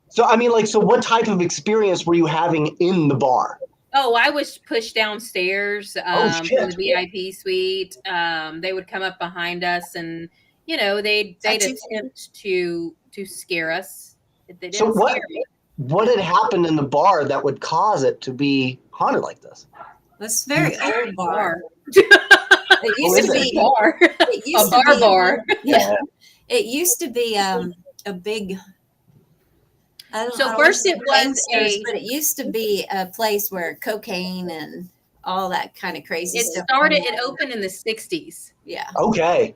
Speaker 1: So I mean, like, so what type of experience were you having in the bar?
Speaker 2: Oh, I was pushed downstairs from
Speaker 1: shit.
Speaker 2: the VIP suite. They would come up behind us, and they'd attempt to scare us. They didn't
Speaker 1: So what
Speaker 2: scare me.
Speaker 1: what had happened in the bar that would cause it to be haunted like this?
Speaker 5: it's a very old bar.
Speaker 2: Bar.
Speaker 5: It used to be
Speaker 2: Bar.
Speaker 5: It used
Speaker 2: A
Speaker 5: to be
Speaker 2: bar.
Speaker 5: Yeah, it used to be a big. I don't
Speaker 2: So
Speaker 5: know,
Speaker 2: first it was
Speaker 5: gangsters, but it used to be a place where cocaine and all that kind of crazy stuff.
Speaker 2: It opened in the 60s.
Speaker 5: Yeah.
Speaker 1: Okay.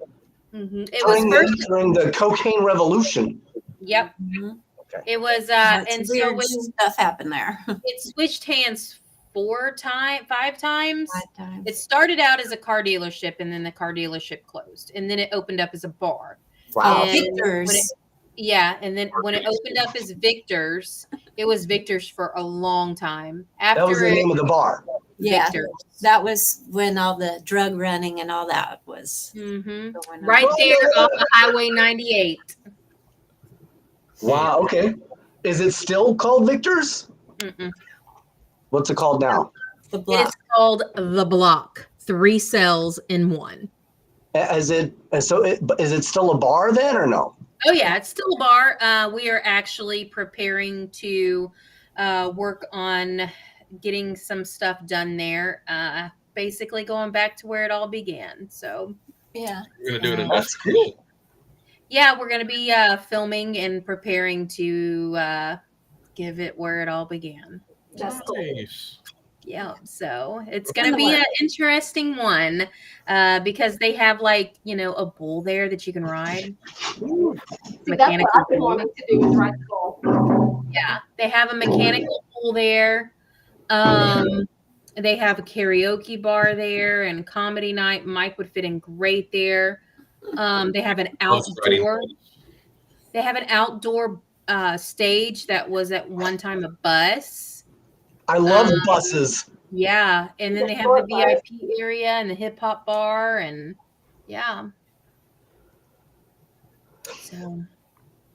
Speaker 2: It was
Speaker 1: During the cocaine revolution.
Speaker 2: Yep.
Speaker 5: Mhm.
Speaker 2: It was,
Speaker 5: Lots
Speaker 2: and
Speaker 5: of
Speaker 2: so
Speaker 5: weird stuff happened there.
Speaker 2: it switched hands 5 times.
Speaker 5: 5 times.
Speaker 2: It started out as a car dealership, and then the car dealership closed, and then it opened up as a bar.
Speaker 1: Wow.
Speaker 2: And
Speaker 5: Victor's.
Speaker 2: and then when it opened up as Victor's, it was Victor's for a long time.
Speaker 1: That was the name of the bar.
Speaker 5: Yeah,
Speaker 2: Victor's.
Speaker 5: that was when all the drug running and all that was
Speaker 2: hmm
Speaker 5: going on.
Speaker 2: Right there off of Highway 98.
Speaker 1: Wow. Okay. Is it still called Victor's?
Speaker 2: Mm-mm.
Speaker 1: What's it called now?
Speaker 5: The block.
Speaker 2: It's called The Block. 3 cells in 1.
Speaker 1: Is it still a bar then or no?
Speaker 2: Oh yeah, it's still a bar. We are actually preparing to work on getting some stuff done there. Basically going back to where it all began. So
Speaker 5: Yeah.
Speaker 4: You're gonna do an
Speaker 1: That's
Speaker 4: investigation.
Speaker 1: cool.
Speaker 2: yeah, we're gonna be filming and preparing to give it where it all began.
Speaker 3: That's cool.
Speaker 4: Nice.
Speaker 2: Yeah, so it's going to be an interesting one because they have a bull there that you can ride.
Speaker 3: See, that's what
Speaker 2: Mechanical
Speaker 3: I've been
Speaker 2: bull.
Speaker 3: wanting to do is ride the bull.
Speaker 2: Yeah, they have a mechanical bull there. They have a karaoke bar there and comedy night. Mike would fit in great there. They have an
Speaker 4: Sounds exciting.
Speaker 2: outdoor. They have an outdoor stage that was at one time a bus.
Speaker 1: I love buses.
Speaker 2: Yeah, and then they have the VIP area and the hip hop bar, and yeah. So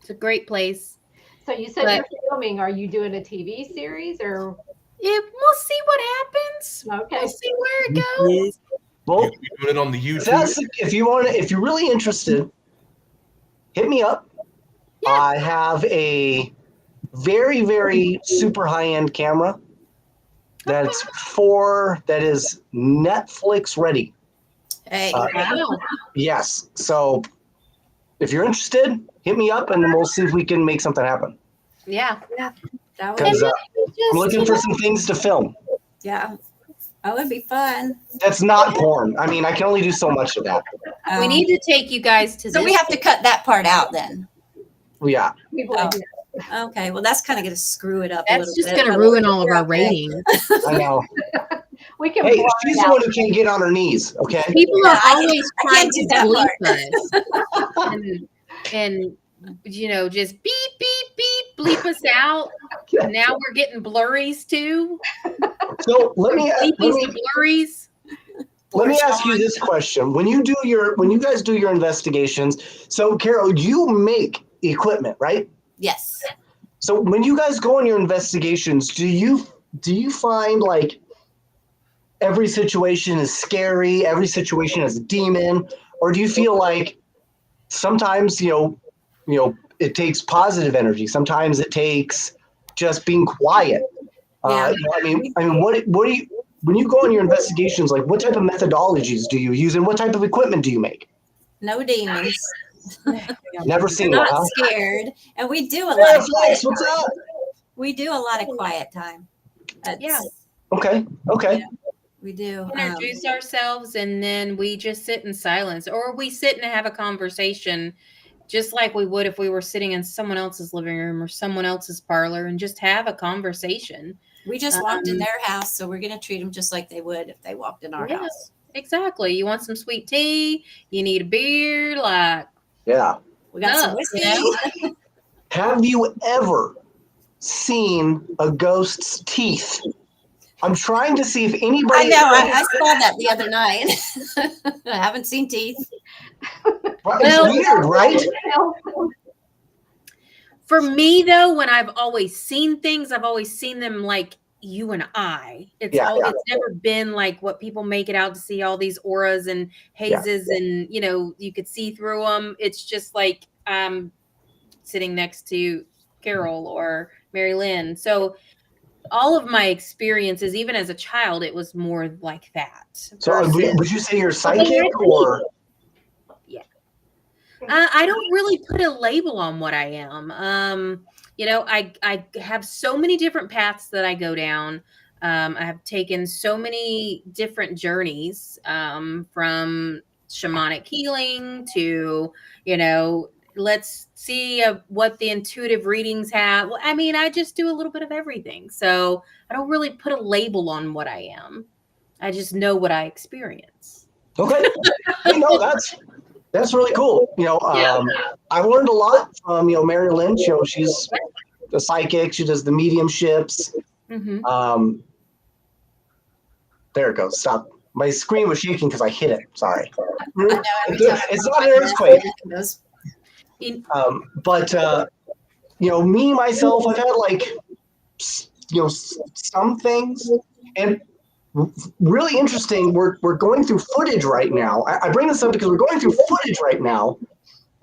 Speaker 2: it's a great place.
Speaker 3: So you said
Speaker 2: But-
Speaker 3: you're filming. Are you doing a TV series or?
Speaker 2: We'll see what happens.
Speaker 3: Okay.
Speaker 2: We'll see where it goes.
Speaker 1: Well,
Speaker 4: You doing it on the
Speaker 1: if
Speaker 4: YouTube?
Speaker 1: if you're really interested, hit me up.
Speaker 2: Yeah.
Speaker 1: I have a very, very super high-end camera that is Netflix ready.
Speaker 5: Hey,
Speaker 2: Wow.
Speaker 1: Yes. So if you're interested, hit me up and we'll see if we can make something happen.
Speaker 2: Yeah.
Speaker 5: that would
Speaker 1: Because
Speaker 5: be,
Speaker 1: I'm looking for some things to film.
Speaker 5: yeah, that would be fun.
Speaker 1: That's not porn. I mean, I can only do so much of that.
Speaker 2: We need to take you guys to
Speaker 5: So
Speaker 2: this.
Speaker 5: we have to cut that part out then.
Speaker 1: Yeah.
Speaker 3: People
Speaker 5: Oh.
Speaker 3: like that.
Speaker 5: Okay, well that's kind of going to screw it up.
Speaker 2: That's
Speaker 5: a
Speaker 2: just
Speaker 5: little
Speaker 2: going
Speaker 5: bit.
Speaker 2: to ruin all of our ratings.
Speaker 1: I know.
Speaker 3: We can.
Speaker 1: Hey,
Speaker 3: blur
Speaker 1: she's
Speaker 3: it
Speaker 1: the
Speaker 3: out.
Speaker 1: one who can't get on her knees. Okay.
Speaker 2: People
Speaker 5: Yeah,
Speaker 2: are
Speaker 5: I
Speaker 2: always trying
Speaker 5: can't
Speaker 2: to
Speaker 5: do that
Speaker 2: bleep us. And just beep, beep, beep, bleep us out. Now we're getting blurries too.
Speaker 1: So let me
Speaker 2: Bleepies to blurries.
Speaker 1: ask you this question: when you guys do your investigations, so Carol, you make equipment, right?
Speaker 5: Yes.
Speaker 1: So when you guys go on your investigations, do you find like every situation is scary, every situation is a demon, or do you feel like sometimes it takes positive energy, sometimes it takes just being quiet?
Speaker 5: Yeah.
Speaker 1: I mean, what do you when you go on your investigations, like what type of methodologies do you use and what type of equipment do you make?
Speaker 5: No demons.
Speaker 1: Never seen
Speaker 5: We're
Speaker 1: one,
Speaker 5: not
Speaker 1: huh?
Speaker 5: scared, and we do a lot
Speaker 1: Yeah,
Speaker 5: of quiet.
Speaker 1: Flex, what's up?
Speaker 5: We do a lot of quiet time.
Speaker 2: Yeah.
Speaker 1: Okay.
Speaker 5: We do.
Speaker 2: Introduce ourselves and then we just sit in silence, or we sit and have a conversation just like we would if we were sitting in someone else's living room or someone else's parlor and just have a conversation.
Speaker 5: We just walked in their house, so we're going to treat them just like they would if they walked in our
Speaker 2: Yeah.
Speaker 5: house.
Speaker 2: Exactly. You want some sweet tea? You need a beer? Like,
Speaker 1: Yeah.
Speaker 5: We got some whiskey.
Speaker 1: Have you ever seen a ghost's teeth? I'm trying to see if anybody.
Speaker 5: I know. I saw that the other night. I haven't seen teeth.
Speaker 1: It's weird, right?
Speaker 2: for me, though, when I've always seen things, I've always seen them like you and I. It's it's never been like what people make it out to see, all these auras and hazes and, you could see through them. It's just like sitting next to Carol or Mary Lynn. So all of my experiences, even as a child, it was more like that.
Speaker 1: So would you say you're psychic or?
Speaker 2: I don't really put a label on what I am. I have so many different paths that I go down. I have taken so many different journeys from shamanic healing to, let's see what the intuitive readings have. Well, I mean, I just do a little bit of everything. So I don't really put a label on what I am. I just know what I experience.
Speaker 1: Okay. That's really cool. I've learned a lot from, Mary Lynn. She's a psychic. She does the mediumships.
Speaker 2: Mm-hmm.
Speaker 1: There it goes. Stop. My screen was shaking because I hit it. Sorry. It's not an earthquake. Me, myself, I've had some things. And really interesting. We're going through footage right now. I bring this up because we're going through footage right now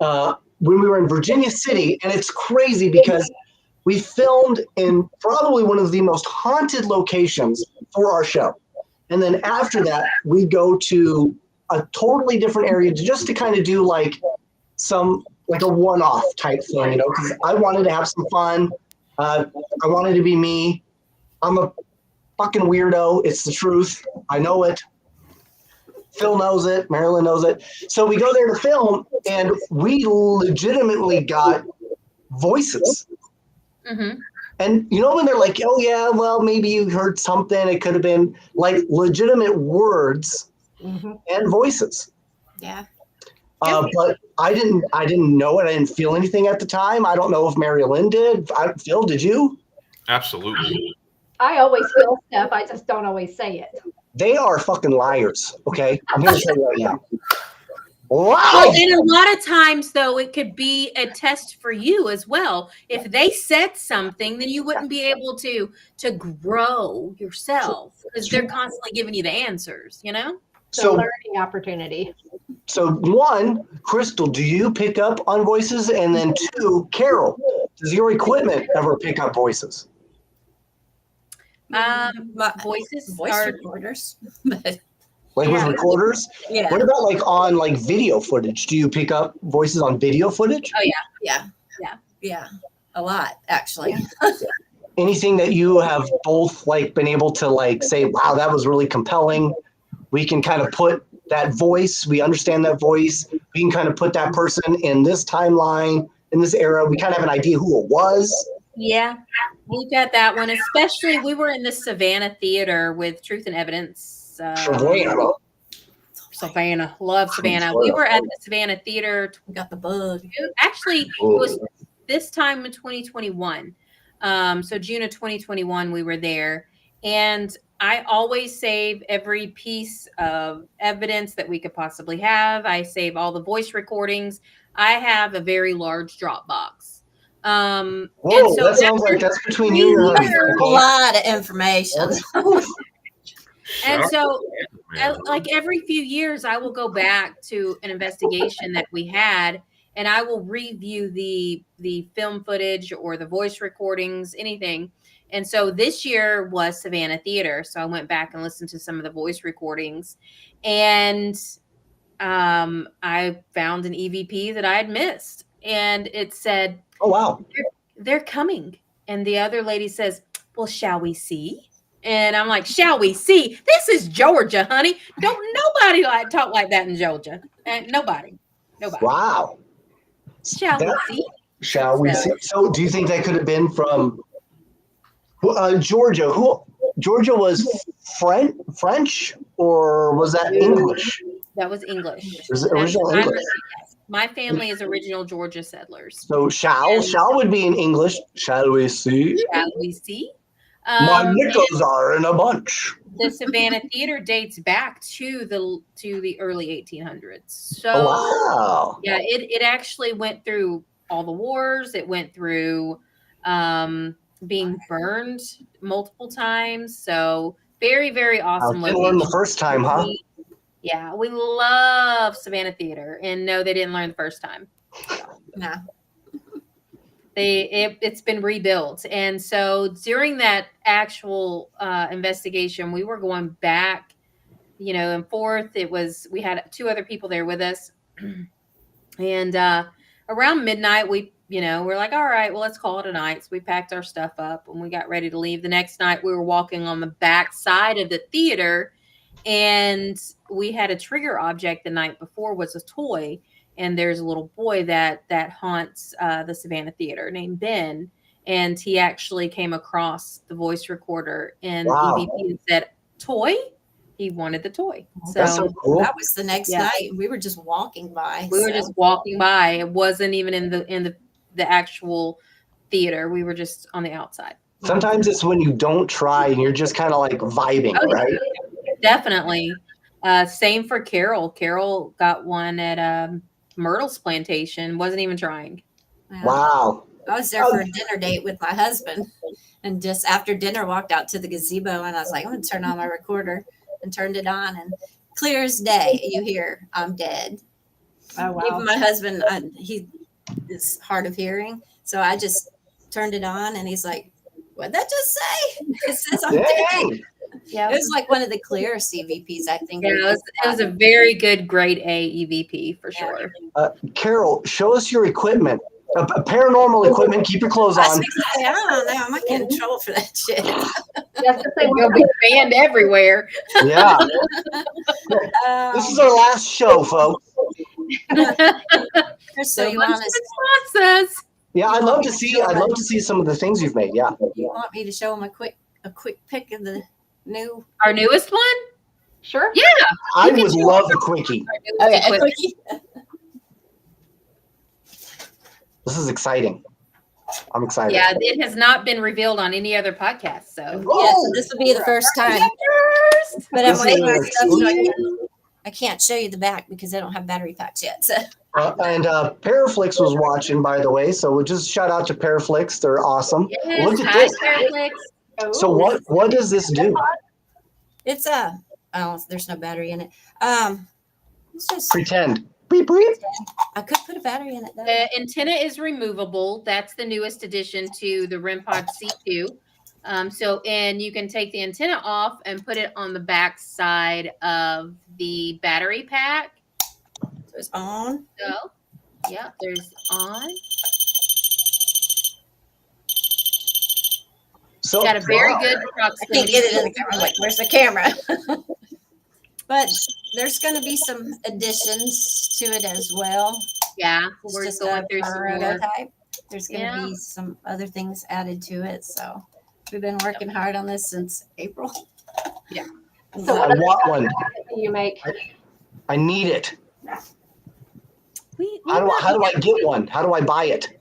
Speaker 1: when we were in Virginia City, and it's crazy because we filmed in probably one of the most haunted locations for our show, and then after that we go to a totally different area just to kind of do like a one-off type thing, because I wanted to have some fun. I wanted to be me. I'm a fucking weirdo. It's the truth. I know it. Phil knows it. Marilyn knows it. So we go there to film, and we legitimately got voices.
Speaker 2: Mm-hmm.
Speaker 1: And when they're like, oh yeah, well, maybe you heard something. It could have been like legitimate words and voices.
Speaker 5: Yeah.
Speaker 1: But I didn't know it. I didn't feel anything at the time. I don't know if Mary Lynn did. Phil, did you?
Speaker 4: Absolutely.
Speaker 3: I always feel stuff. I just don't always say it.
Speaker 1: They are fucking liars. Okay, I'm gonna tell you right now. Wow.
Speaker 2: Well, and a lot of times, though, it could be a test for you as well. If they said something, then you wouldn't be able to grow yourself because they're constantly giving you the answers, you know?
Speaker 3: It's a
Speaker 1: So,
Speaker 3: learning opportunity.
Speaker 1: so one, Crystal, do you pick up on voices? And then two, Carol, does your equipment ever pick up voices?
Speaker 5: My
Speaker 2: Voices
Speaker 5: voice
Speaker 2: are
Speaker 5: recorders. But
Speaker 1: Like with
Speaker 5: Yeah.
Speaker 1: recorders?
Speaker 5: yeah.
Speaker 1: What about like on like video footage? Do you pick up voices on video footage?
Speaker 5: Yeah. A lot, actually.
Speaker 1: Anything that you have both like been able to like say, wow, that was really compelling. We can kind of put that voice, we understand that voice. We can kind of put that person in this timeline, in this era. We kind of have an idea who it was.
Speaker 2: Yeah, we got that one. Especially, we were in the Savannah Theater with Truth and Evidence. Savannah, love Savannah. We were at the Savannah Theater.
Speaker 5: We got the bug.
Speaker 2: Actually, it was this time in 2021. So June of 2021, we were there, and I always save every piece of evidence that we could possibly have. I save all the voice recordings. I have a very large Dropbox.
Speaker 1: Whoa,
Speaker 2: and so
Speaker 1: that sounds like that's between you and your husband.
Speaker 5: A
Speaker 1: Okay?
Speaker 5: lot of information.
Speaker 2: And so, like every few years, I will go back to an investigation that we had, and I will review the film footage or the voice recordings, anything. And so this year was Savannah Theater, so I went back and listened to some of the voice recordings, and I found an EVP that I had missed, and it said,
Speaker 1: Oh, wow.
Speaker 2: they're coming. And the other lady says, well, shall we see? And I'm like, shall we see? This is Georgia, honey. Don't nobody talk like that in Georgia. Nobody.
Speaker 1: Wow.
Speaker 2: Shall we see?
Speaker 1: Shall we see? So do you think that could have been from Georgia? Georgia was French or was that English?
Speaker 2: That was English.
Speaker 1: Was it original English?
Speaker 2: My family is original Georgia settlers.
Speaker 1: So shall would be in English. Shall we see?
Speaker 2: Shall we see?
Speaker 1: My nickels are in a bunch.
Speaker 2: The Savannah Theater dates back to the early 1800s. So
Speaker 1: Wow.
Speaker 2: yeah, it actually went through all the wars. It went through being burned multiple times. So very, very awesome.
Speaker 1: Didn't learn the first time, huh?
Speaker 2: Yeah, we love Savannah Theater, and no, they didn't learn the first time.
Speaker 5: No.
Speaker 2: It's been rebuilt, and so during that actual investigation, we were going back, and forth. We had two other people there with us, and around midnight, we're like, all right, well, let's call it a night. So we packed our stuff up and we got ready to leave. The next night, we were walking on the back side of the theater, and we had a trigger object the night before was a toy. And there's a little boy that haunts the Savannah Theater named Ben. And he actually came across the voice recorder and EVP said, toy? He wanted the toy.
Speaker 1: That's so cool.
Speaker 5: That was the next night. We were just walking by.
Speaker 2: We were just walking by. It wasn't even in the actual theater. We were just on the outside.
Speaker 1: Sometimes it's when you don't try and you're just kind of like vibing, right?
Speaker 2: Definitely. Same for Carol. Carol got one at Myrtle's plantation. Wasn't even trying.
Speaker 5: Yeah.
Speaker 1: Wow.
Speaker 5: I was there for a dinner date with my husband, and just after dinner walked out to the gazebo, and I was like, I'm going to turn on my recorder, and turned it on, and clear as day, you hear, I'm dead.
Speaker 3: Oh, wow.
Speaker 5: Even my husband, he is hard of hearing, so I just turned it on, and he's like, what'd that just say? It says I'm dead.
Speaker 2: Yeah,
Speaker 5: It was like one of the clearest EVPs, I think.
Speaker 2: Yeah, it was a very good grade A EVP for sure.
Speaker 1: Carol, show us your equipment. Paranormal equipment. Keep your clothes
Speaker 5: I
Speaker 1: on.
Speaker 5: don't know. I might get in trouble for that shit.
Speaker 3: Just to say,
Speaker 2: You'll be banned everywhere.
Speaker 1: Yeah. This is our last show, folks.
Speaker 5: So you want us?
Speaker 2: Process.
Speaker 1: Yeah, I'd love to see some of the things you've made. Yeah.
Speaker 5: You want me to show them a quick pic of the new?
Speaker 2: Our newest one?
Speaker 3: sure.
Speaker 2: Yeah.
Speaker 1: I would love a quickie.
Speaker 2: Our newest
Speaker 5: Okay,
Speaker 2: equipment.
Speaker 1: This is exciting. I'm excited.
Speaker 2: Yeah, it has not been revealed on any other podcast. So
Speaker 5: Yes, this will be the first time. But I'm
Speaker 1: This
Speaker 5: waiting
Speaker 1: is
Speaker 5: on stuff so
Speaker 1: exclusive.
Speaker 5: I can't show you the back because I don't have battery packs yet. So
Speaker 1: And Paraflix was watching, by the way. So we'll just shout out to Paraflix. They're awesome.
Speaker 2: yes,
Speaker 1: Look at
Speaker 2: hi,
Speaker 1: this.
Speaker 2: Fairflix.
Speaker 1: So what does this do?
Speaker 5: it's there's no battery in it. It's just
Speaker 1: Pretend. Beep, beep.
Speaker 5: I could put a battery in it though.
Speaker 2: The antenna is removable. That's the newest addition to the REM Pod C2. And you can take the antenna off and put it on the back side of the battery pack.
Speaker 5: So it's on.
Speaker 2: So, yeah, there's on.
Speaker 1: So
Speaker 2: Got a very good
Speaker 5: I
Speaker 2: proximity.
Speaker 5: can't get it in the camera. Like, where's the camera? But there's going to be some additions to it as well.
Speaker 2: Yeah,
Speaker 5: It's
Speaker 2: we're
Speaker 5: just
Speaker 2: going
Speaker 5: a
Speaker 2: through some more.
Speaker 5: prototype. There's going to
Speaker 2: Yeah.
Speaker 5: be some other things added to it. So we've been working hard on this since April.
Speaker 2: Yeah.
Speaker 3: So
Speaker 1: I want one.
Speaker 3: do you make?
Speaker 1: I need it.
Speaker 2: We
Speaker 1: How do I get one? How do I buy it?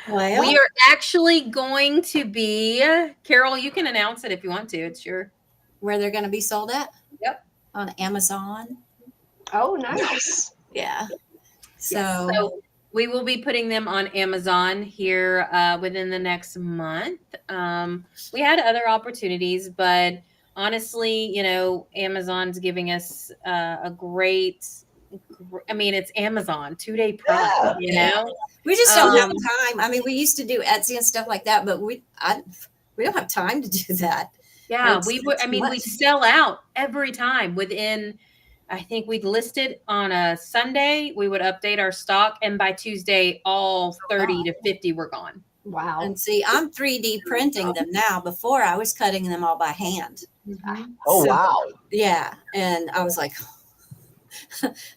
Speaker 5: Well,
Speaker 2: We are actually going to be, Carol, you can announce it if you want to. It's your.
Speaker 5: where they're going to be sold at?
Speaker 2: Yep.
Speaker 5: On Amazon.
Speaker 3: Oh, nice.
Speaker 1: Nice.
Speaker 5: Yeah.
Speaker 2: So we will be putting them on Amazon here within the next month. We had other opportunities, but honestly, Amazon's giving us a great. I mean, it's Amazon 2-day Prime.
Speaker 1: Yeah.
Speaker 5: we just don't have time. I mean, we used to do Etsy and stuff like that, but we don't have time to do that.
Speaker 2: Yeah,
Speaker 5: It's
Speaker 2: we would. I
Speaker 5: too
Speaker 2: mean, we
Speaker 5: much.
Speaker 2: sell out every time within. I think we'd listed on a Sunday. We would update our stock, and by Tuesday, all 30 to 50 were gone.
Speaker 3: Wow.
Speaker 5: And see, I'm 3D printing them now. Before I was cutting them all by hand.
Speaker 1: Oh
Speaker 5: So-
Speaker 1: wow.
Speaker 5: Yeah. And I was like,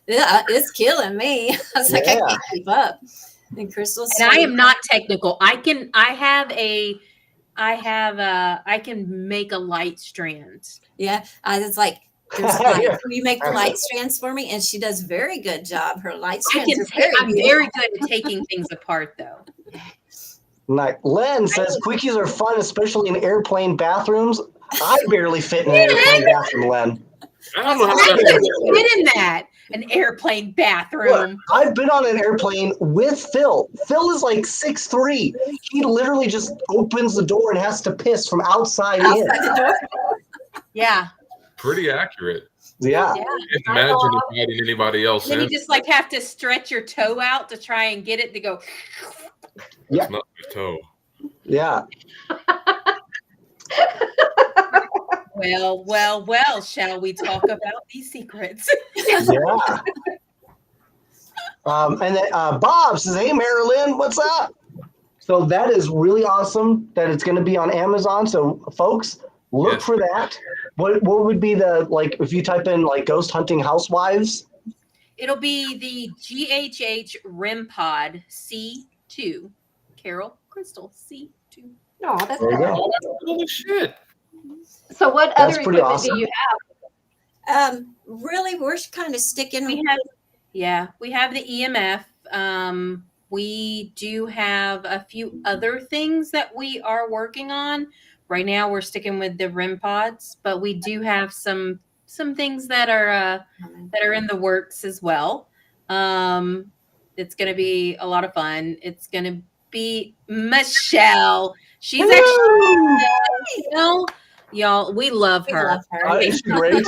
Speaker 5: yeah, it's killing me. I was like, I
Speaker 1: Yeah.
Speaker 5: can't keep up. And Crystal's
Speaker 2: And I am not technical. I can make a light strand.
Speaker 5: Yeah. I was like, there's light.
Speaker 1: Yeah.
Speaker 5: Will you make the light strands for me? And she does a very good job. Her light
Speaker 2: I'm
Speaker 5: strands are very good.
Speaker 2: very good at taking things apart, though.
Speaker 1: Like Len says, quickies are fun, especially in airplane bathrooms. I barely fit in an airplane bathroom, Len.
Speaker 4: I don't know how
Speaker 2: I
Speaker 4: that
Speaker 2: couldn't fit in that an airplane bathroom.
Speaker 1: Look, I've been on an airplane with Phil. Phil is like 6'3". He literally just opens the door and has to piss from outside in.
Speaker 5: Outside the door.
Speaker 2: Yeah.
Speaker 4: pretty accurate.
Speaker 1: Yeah.
Speaker 2: Yeah.
Speaker 4: I can't imagine inviting anybody else
Speaker 2: Then you
Speaker 4: in.
Speaker 2: just have to stretch your toe out to try and get it to go.
Speaker 1: Yeah.
Speaker 4: It's not your toe.
Speaker 1: Yeah.
Speaker 2: Well, shall we talk about these secrets?
Speaker 1: Yeah. And then Bob says, "Hey, Marilyn, what's up?" So that is really awesome that it's going to be on Amazon. So folks, look
Speaker 4: Yes.
Speaker 1: for that. What would be the, like, if you type in like ghost hunting housewives?
Speaker 2: It'll be the GHH REM Pod C2. Carol Crystal C2.
Speaker 3: No, that's
Speaker 1: There you
Speaker 3: good.
Speaker 1: go.
Speaker 4: Holy shit.
Speaker 3: So what
Speaker 1: That's
Speaker 3: other
Speaker 1: pretty
Speaker 3: equipment
Speaker 1: awesome.
Speaker 3: do you have?
Speaker 5: Really, we're kind of sticking.
Speaker 2: We have the EMF. We do have a few other things that we are working on. Right now we're sticking with the REM pods, but we do have some things that are in the works as well. It's going to be a lot of fun. It's going to be Michelle. She's actually, y'all, we love
Speaker 5: We
Speaker 2: her.
Speaker 5: love her.
Speaker 1: Isn't she great?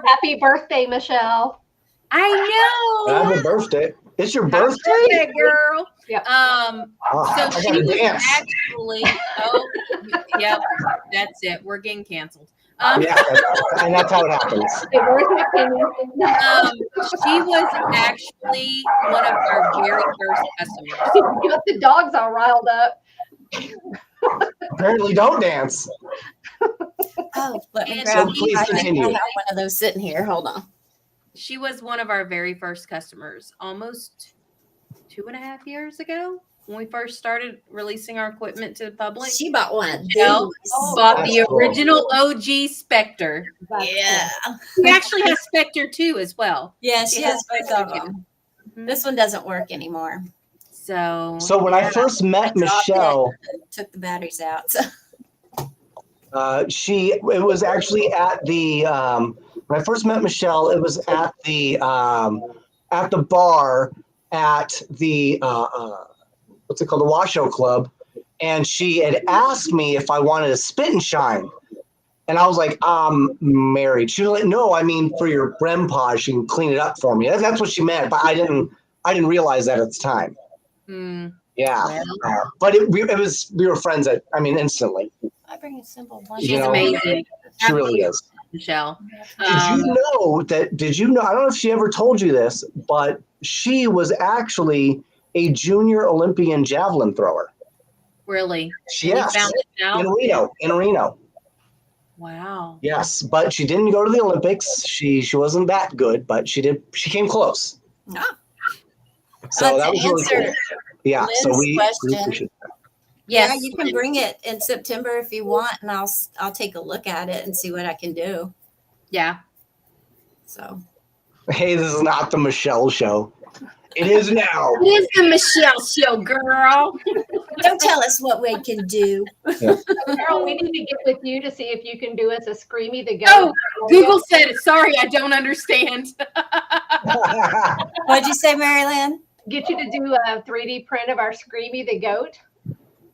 Speaker 3: Happy birthday, Michelle.
Speaker 2: I know.
Speaker 1: Happy birthday. It's your
Speaker 2: Happy
Speaker 1: birthday?
Speaker 2: birthday, girl.
Speaker 3: Yep.
Speaker 1: Oh,
Speaker 2: So
Speaker 1: I
Speaker 2: she
Speaker 1: gotta
Speaker 2: was
Speaker 1: dance.
Speaker 2: actually. Yep, that's it. We're getting canceled.
Speaker 1: Yeah, and that's how it happens.
Speaker 3: Hey, where's my opinion?
Speaker 2: She was actually one of our very first customers.
Speaker 3: You got the dogs all riled up.
Speaker 1: Apparently don't dance.
Speaker 5: Oh, let me
Speaker 2: And
Speaker 5: grab.
Speaker 2: so
Speaker 1: please
Speaker 5: I think
Speaker 1: continue.
Speaker 5: I have one of those sitting here. Hold on.
Speaker 2: She was one of our very first customers, almost 2.5 years ago when we first started releasing our equipment to the public.
Speaker 5: She bought one of
Speaker 2: Michelle
Speaker 5: these.
Speaker 2: bought the
Speaker 1: That's cool.
Speaker 2: original OG Spectre.
Speaker 3: That's
Speaker 5: Yeah.
Speaker 2: She actually has Spectre 2 as well.
Speaker 5: Yeah, she
Speaker 2: Yeah.
Speaker 5: has both of them.
Speaker 2: Mhm.
Speaker 5: This one doesn't work anymore.
Speaker 1: So when I first met Michelle,
Speaker 5: took the batteries out.
Speaker 1: it was actually at the when I first met Michelle, it was at the bar at the what's it called, the Washoe Club, and she had asked me if I wanted a spit and shine, and I was like, I'm married. She was like, no, I mean for your Brem pod, you can clean it up for me. That's what she meant, but I didn't realize that at the time. Yeah, but we were friends instantly.
Speaker 5: I bring a simple one.
Speaker 2: She's amazing.
Speaker 1: She really is.
Speaker 2: Michelle.
Speaker 1: Did you know? I don't know if she ever told you this, but she was actually a junior Olympian javelin thrower.
Speaker 2: Really?
Speaker 1: Yes. In Reno.
Speaker 2: Wow.
Speaker 1: Yes, but she didn't go to the Olympics. She wasn't that good, but she did. She came close.
Speaker 5: Ah.
Speaker 1: So that was really cool. Yeah.
Speaker 5: Lynn's
Speaker 1: So we
Speaker 5: question.
Speaker 1: appreciate that.
Speaker 5: Yeah, you can bring it in September if you want, and I'll take a look at it and see what I can do.
Speaker 2: Yeah.
Speaker 5: So.
Speaker 1: Hey, this is not the Michelle show. It is now.
Speaker 2: It is the Michelle show, girl.
Speaker 5: Don't tell us what we can do.
Speaker 1: Yeah.
Speaker 3: Carol, we need to get with you to see if you can do us a Screamy the Goat.
Speaker 2: Oh, Google said it. Sorry, I don't understand.
Speaker 5: What'd you say, Mary Lynn?
Speaker 3: Get you to do a 3D print of our Screamy the Goat.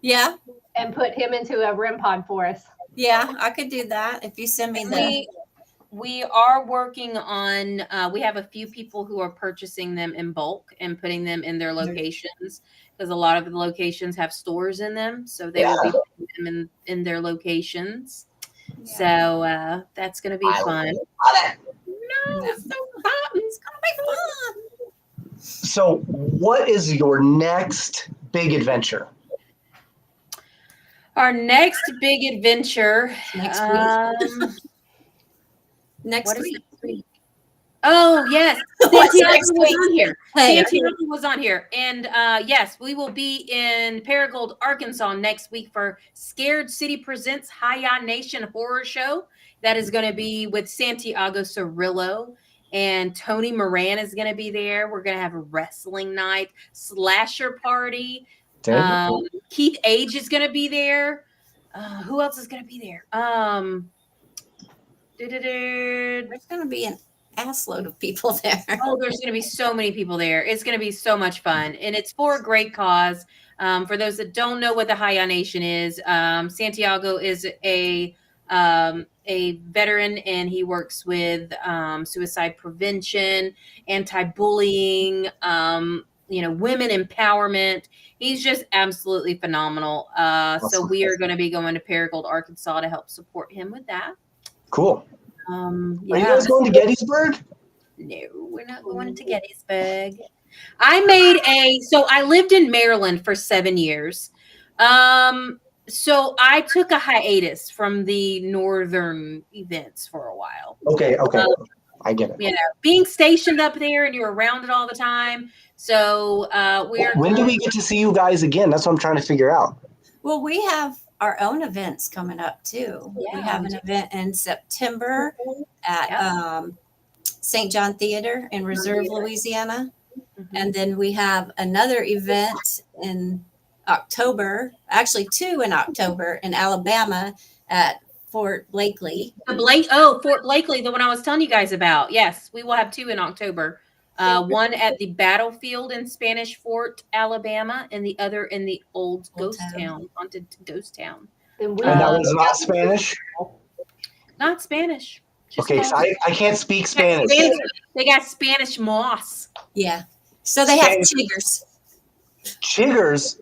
Speaker 5: Yeah.
Speaker 3: And put him into a REM pod for us.
Speaker 5: Yeah, I could do that if you send me the.
Speaker 2: We are working on, we have a few people who are purchasing them in bulk and putting them in their locations, because a lot of the locations have stores in them. So they will be putting them in their locations. Yeah. So that's going to be fun. No, it's so fun. It's going to be fun.
Speaker 1: So what is your next big adventure?
Speaker 2: Our next big adventure.
Speaker 5: Next week. Next week.
Speaker 2: Oh, yes. Santiago was on here.
Speaker 5: Hey,
Speaker 2: Santiago was on here. And yes, we will be in Paragould, Arkansas next week for Scared City Presents Hi-Ya Nation Horror Show. That is going to be with Santiago Cirillo, and Tony Moran is going to be there. We're going to have a wrestling night, slasher party. Keith Age is going to be there. Who else is going to be there?
Speaker 5: There's going to be an assload of people there.
Speaker 2: Oh, there's going to be so many people there. It's going to be so much fun, and it's for a great cause. For those that don't know what the Hi-Ya Nation is, Santiago is a veteran, and he works with suicide prevention, anti-bullying, women empowerment. He's just absolutely phenomenal. Awesome. So we are going to be going to Paragould, Arkansas to help support him with that.
Speaker 1: Cool.
Speaker 2: Yeah.
Speaker 1: Are you guys going to Gettysburg?
Speaker 2: No, we're not going to Gettysburg. So I lived in Maryland for 7 years. So I took a hiatus from the northern events for a while.
Speaker 1: Okay. I get it.
Speaker 2: Being stationed up there and you're around it all the time. So
Speaker 1: when do we get to see you guys again? That's what I'm trying to figure out.
Speaker 5: Well, we have our own events coming up too. Yeah, we have an event in September at St. John Theater in Reserve, Louisiana. Mm-hmm. And then we have another event in October, actually 2 in October in Alabama at Fort Blakely.
Speaker 2: Fort Blakely, the one I was telling you guys about. Yes, we will have 2 in October. One at the battlefield in Spanish Fort, Alabama, and the other in the old ghost town, haunted ghost town.
Speaker 1: And that was not Spanish?
Speaker 2: Not Spanish.
Speaker 1: Okay, so I can't speak Spanish.
Speaker 2: They got Spanish moss.
Speaker 5: Yeah. So they have chiggers.
Speaker 1: Chiggers?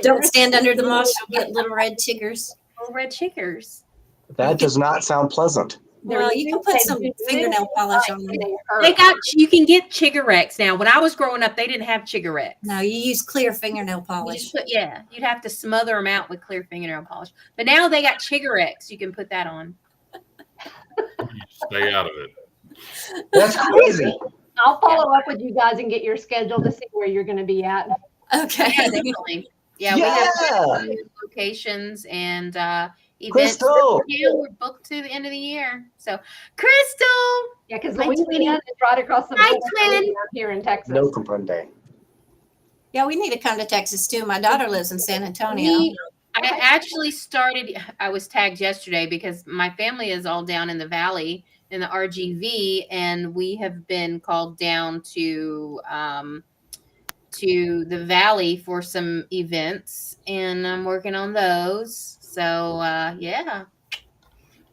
Speaker 5: Don't stand under the moss, you'll get little red chiggers.
Speaker 2: Little red chiggers.
Speaker 1: That does not sound pleasant.
Speaker 5: Well, you can put some fingernail polish on them.
Speaker 2: You can get Chiggarex now. When I was growing up, they didn't have Chiggarex.
Speaker 5: No, you use clear fingernail polish.
Speaker 2: You'd have to smother them out with clear fingernail polish. But now they got Chiggarex. You can put that on.
Speaker 4: Stay out of it.
Speaker 1: That's crazy.
Speaker 3: I'll follow up with you guys and get your schedule to see where you're going to be at.
Speaker 5: Okay.
Speaker 2: Yeah, definitely. Yeah, we have locations and events.
Speaker 1: Crystal.
Speaker 2: We're booked to the end of the year. So, Crystal.
Speaker 3: Yeah, because Louisiana is right across the border here in Texas.
Speaker 1: No comprende.
Speaker 5: Yeah, we need to come to Texas too. My daughter lives in San Antonio.
Speaker 2: I actually started, I was tagged yesterday because my family is all down in the valley in the RGV, and we have been called down to the valley for some events, and I'm working on those. So yeah,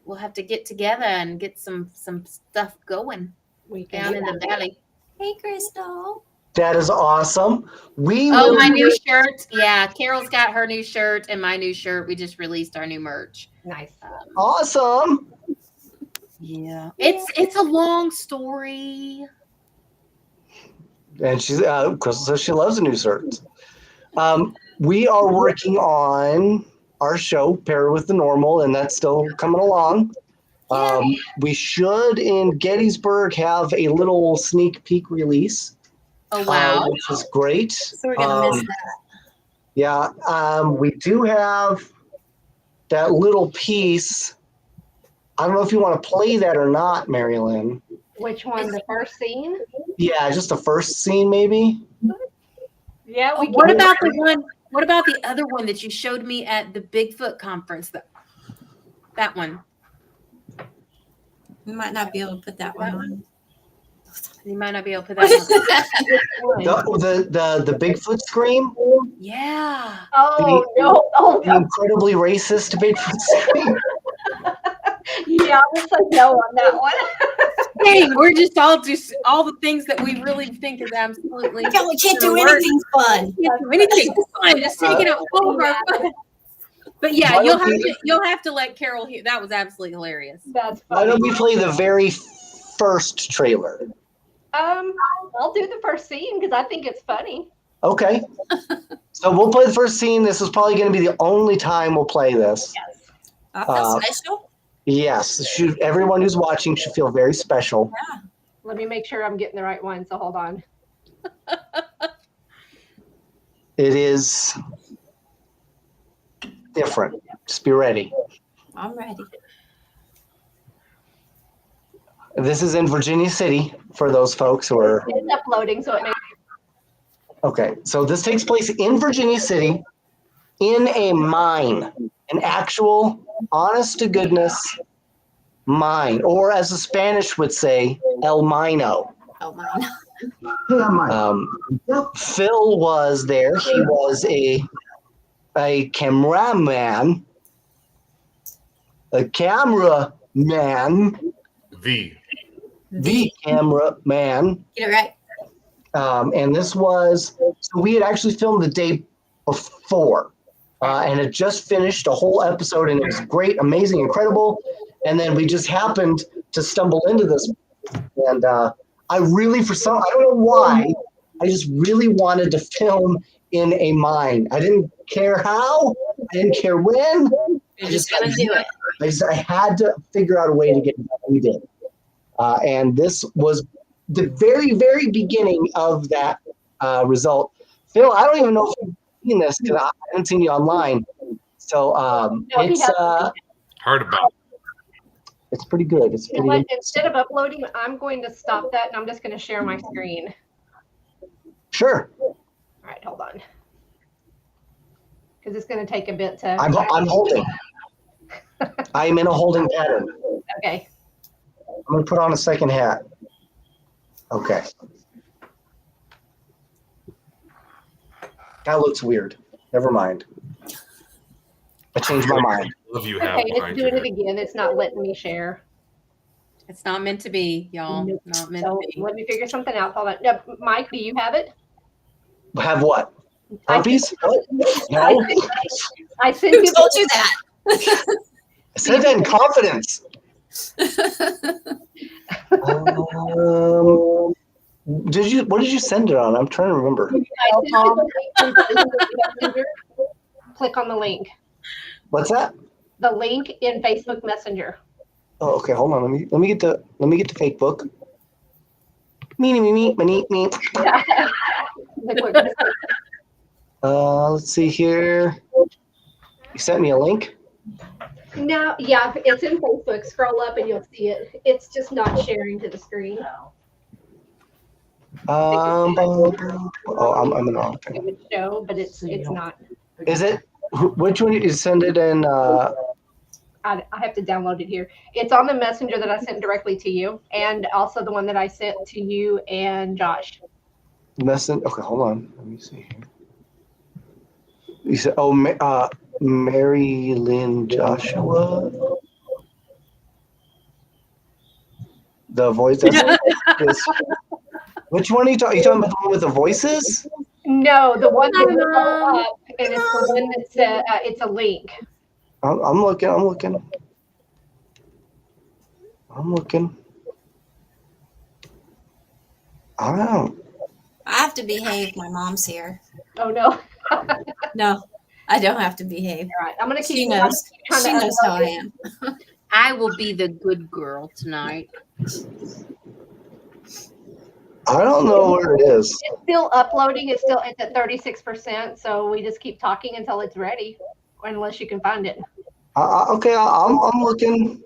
Speaker 2: we'll have to get together and get some stuff going
Speaker 3: We can
Speaker 2: down
Speaker 3: do
Speaker 2: in the
Speaker 3: that.
Speaker 2: valley.
Speaker 5: Hey, Crystal.
Speaker 1: That is awesome. We
Speaker 2: Oh,
Speaker 1: will
Speaker 2: my new shirt. Yeah, Carol's got her new shirt and my new shirt. We just released our new merch.
Speaker 3: Nice.
Speaker 1: awesome.
Speaker 2: Yeah. It's a long story.
Speaker 1: And she's Crystal says she loves the new shirts. We are working on our show, Pair with the Normal, and that's still coming along. We should in Gettysburg have a little sneak peek release.
Speaker 2: Oh wow.
Speaker 1: Which is great.
Speaker 5: So we're gonna miss that.
Speaker 1: Yeah, we do have that little piece. I don't know if you want to play that or not, Marilyn.
Speaker 3: Which one? The first scene?
Speaker 1: Yeah, just the first scene, maybe.
Speaker 3: Yeah. We
Speaker 2: What
Speaker 3: can.
Speaker 2: about the one? What about the other one that you showed me at the Bigfoot conference? That one.
Speaker 5: We might not be able to put that one on.
Speaker 2: You might not be able to put that one.
Speaker 1: The Bigfoot scream.
Speaker 2: Yeah.
Speaker 3: Oh no! Oh
Speaker 1: The
Speaker 3: no!
Speaker 1: incredibly racist Bigfoot scream.
Speaker 3: Yeah, I would say no on that one.
Speaker 2: Hey, we're just all the things that we really think is absolutely.
Speaker 5: Yeah, we can't do
Speaker 2: gonna work.
Speaker 5: anything fun.
Speaker 2: Can't do anything fun. Just take it out all of our fun. But yeah,
Speaker 1: Why
Speaker 2: you'll
Speaker 1: don't
Speaker 2: have to let Carol hear. That was absolutely hilarious.
Speaker 3: That's
Speaker 1: Why
Speaker 3: funny.
Speaker 1: don't we play the very first trailer?
Speaker 3: I'll do the first scene because I think it's funny.
Speaker 1: Okay. So we'll play the first scene. This is probably going to be the only time we'll play this.
Speaker 3: Yes.
Speaker 5: I feel special.
Speaker 1: Yes. Everyone who's watching should feel very special.
Speaker 3: Let me make sure I'm getting the right one. So hold on.
Speaker 1: It is different. Just be ready.
Speaker 5: I'm ready.
Speaker 1: This is in Virginia City for those folks who are.
Speaker 3: It's uploading, so it may.
Speaker 1: Okay. So this takes place in Virginia City in a mine, an actual, honest to goodness mine, or as the Spanish would say, El Mino.
Speaker 5: Oh my.
Speaker 1: Phil was there. He was a cameraman. A cameraman. The cameraman.
Speaker 5: Get it right.
Speaker 1: And this was, so we had actually filmed the day before and had just finished a whole episode, and it was great, amazing, incredible. And then we just happened to stumble into this. And I really, I don't know why, I just really wanted to film in a mine. I didn't care how, I didn't care when.
Speaker 5: You're just gonna do it.
Speaker 1: I had to figure out a way to get it done. We did. And this was the very, very beginning of that result. Phil, I don't even know if you've seen this because I haven't seen you online. So it's
Speaker 4: Heard about it.
Speaker 1: it's pretty good. It's
Speaker 3: You know
Speaker 1: pretty
Speaker 3: what? Instead of uploading, I'm going to stop that and I'm just going to share my screen.
Speaker 1: Sure.
Speaker 3: All right, hold on. Because it's going to take a bit to.
Speaker 1: I'm holding. I am in a holding pattern.
Speaker 3: Okay.
Speaker 1: I'm going to put on a second hat. Okay. That looks weird. Never mind. I changed my mind.
Speaker 4: Love you
Speaker 3: Okay,
Speaker 4: have
Speaker 3: it's
Speaker 4: behind
Speaker 3: doing
Speaker 4: you.
Speaker 3: it again. It's not letting me share.
Speaker 2: It's not meant to be, y'all.
Speaker 3: Nope.
Speaker 2: Not meant
Speaker 3: So
Speaker 2: to be.
Speaker 3: let me figure something out. Hold on. No, Mike, do you have it?
Speaker 1: Have what?
Speaker 3: I
Speaker 1: Herpes? What?
Speaker 3: I
Speaker 1: No.
Speaker 3: I sent
Speaker 5: Who
Speaker 3: you.
Speaker 5: told you that?
Speaker 1: I said that in confidence. What did you send it on? I'm trying to remember.
Speaker 3: I sent you the link in Facebook Messenger. Click on the link.
Speaker 1: What's that?
Speaker 3: The link in Facebook Messenger.
Speaker 1: Oh, okay. Hold on. Let me get the fake book. Me. Let's see here. You sent me a link.
Speaker 3: No, yeah, it's in Facebook. Scroll up and you'll see it. It's just not sharing to the screen.
Speaker 1: Oh, I'm in the wrong
Speaker 3: It
Speaker 1: thing.
Speaker 3: would show, but it's not.
Speaker 1: Is it? Which one? You send it in?
Speaker 3: I have to download it here. It's on the messenger that I sent directly to you, and also the one that I sent to you and Josh.
Speaker 1: Messenger. Okay, hold on. Let me see here. You said, Mary Lynn Joshua. The voice. Which one are you talking? You talking about the one with the voices?
Speaker 3: No, the one that you pull up, and it's the one that's it's a link.
Speaker 1: I'm looking. I don't know.
Speaker 5: I have to behave. My mom's here.
Speaker 3: Oh no!
Speaker 5: No, I don't have to behave.
Speaker 3: All right, I'm gonna keep.
Speaker 5: She knows.
Speaker 3: trying to
Speaker 5: She knows how I
Speaker 3: upload it.
Speaker 5: am.
Speaker 2: I will be the good girl tonight.
Speaker 1: I don't know where it is.
Speaker 3: It's still uploading. It's at 36%. So we just keep talking until it's ready, unless you can find it.
Speaker 1: Okay, I'm looking.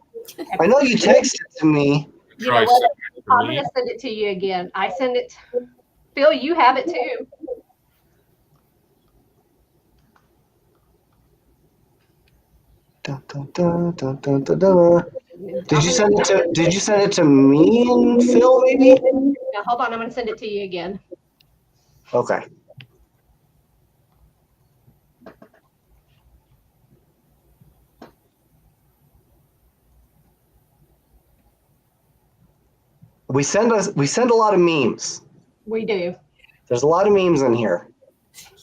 Speaker 1: I know you texted to me.
Speaker 3: You know what? I'm gonna send it to you again. I send it. Phil, you have it too.
Speaker 1: Dun, dun, dun, dun, dun, dun, dun. Did you send it to me and Phil maybe?
Speaker 3: Now, hold on, I'm gonna send it to you again.
Speaker 1: Okay. We send a lot of memes.
Speaker 3: We do.
Speaker 1: There's a lot of memes in here.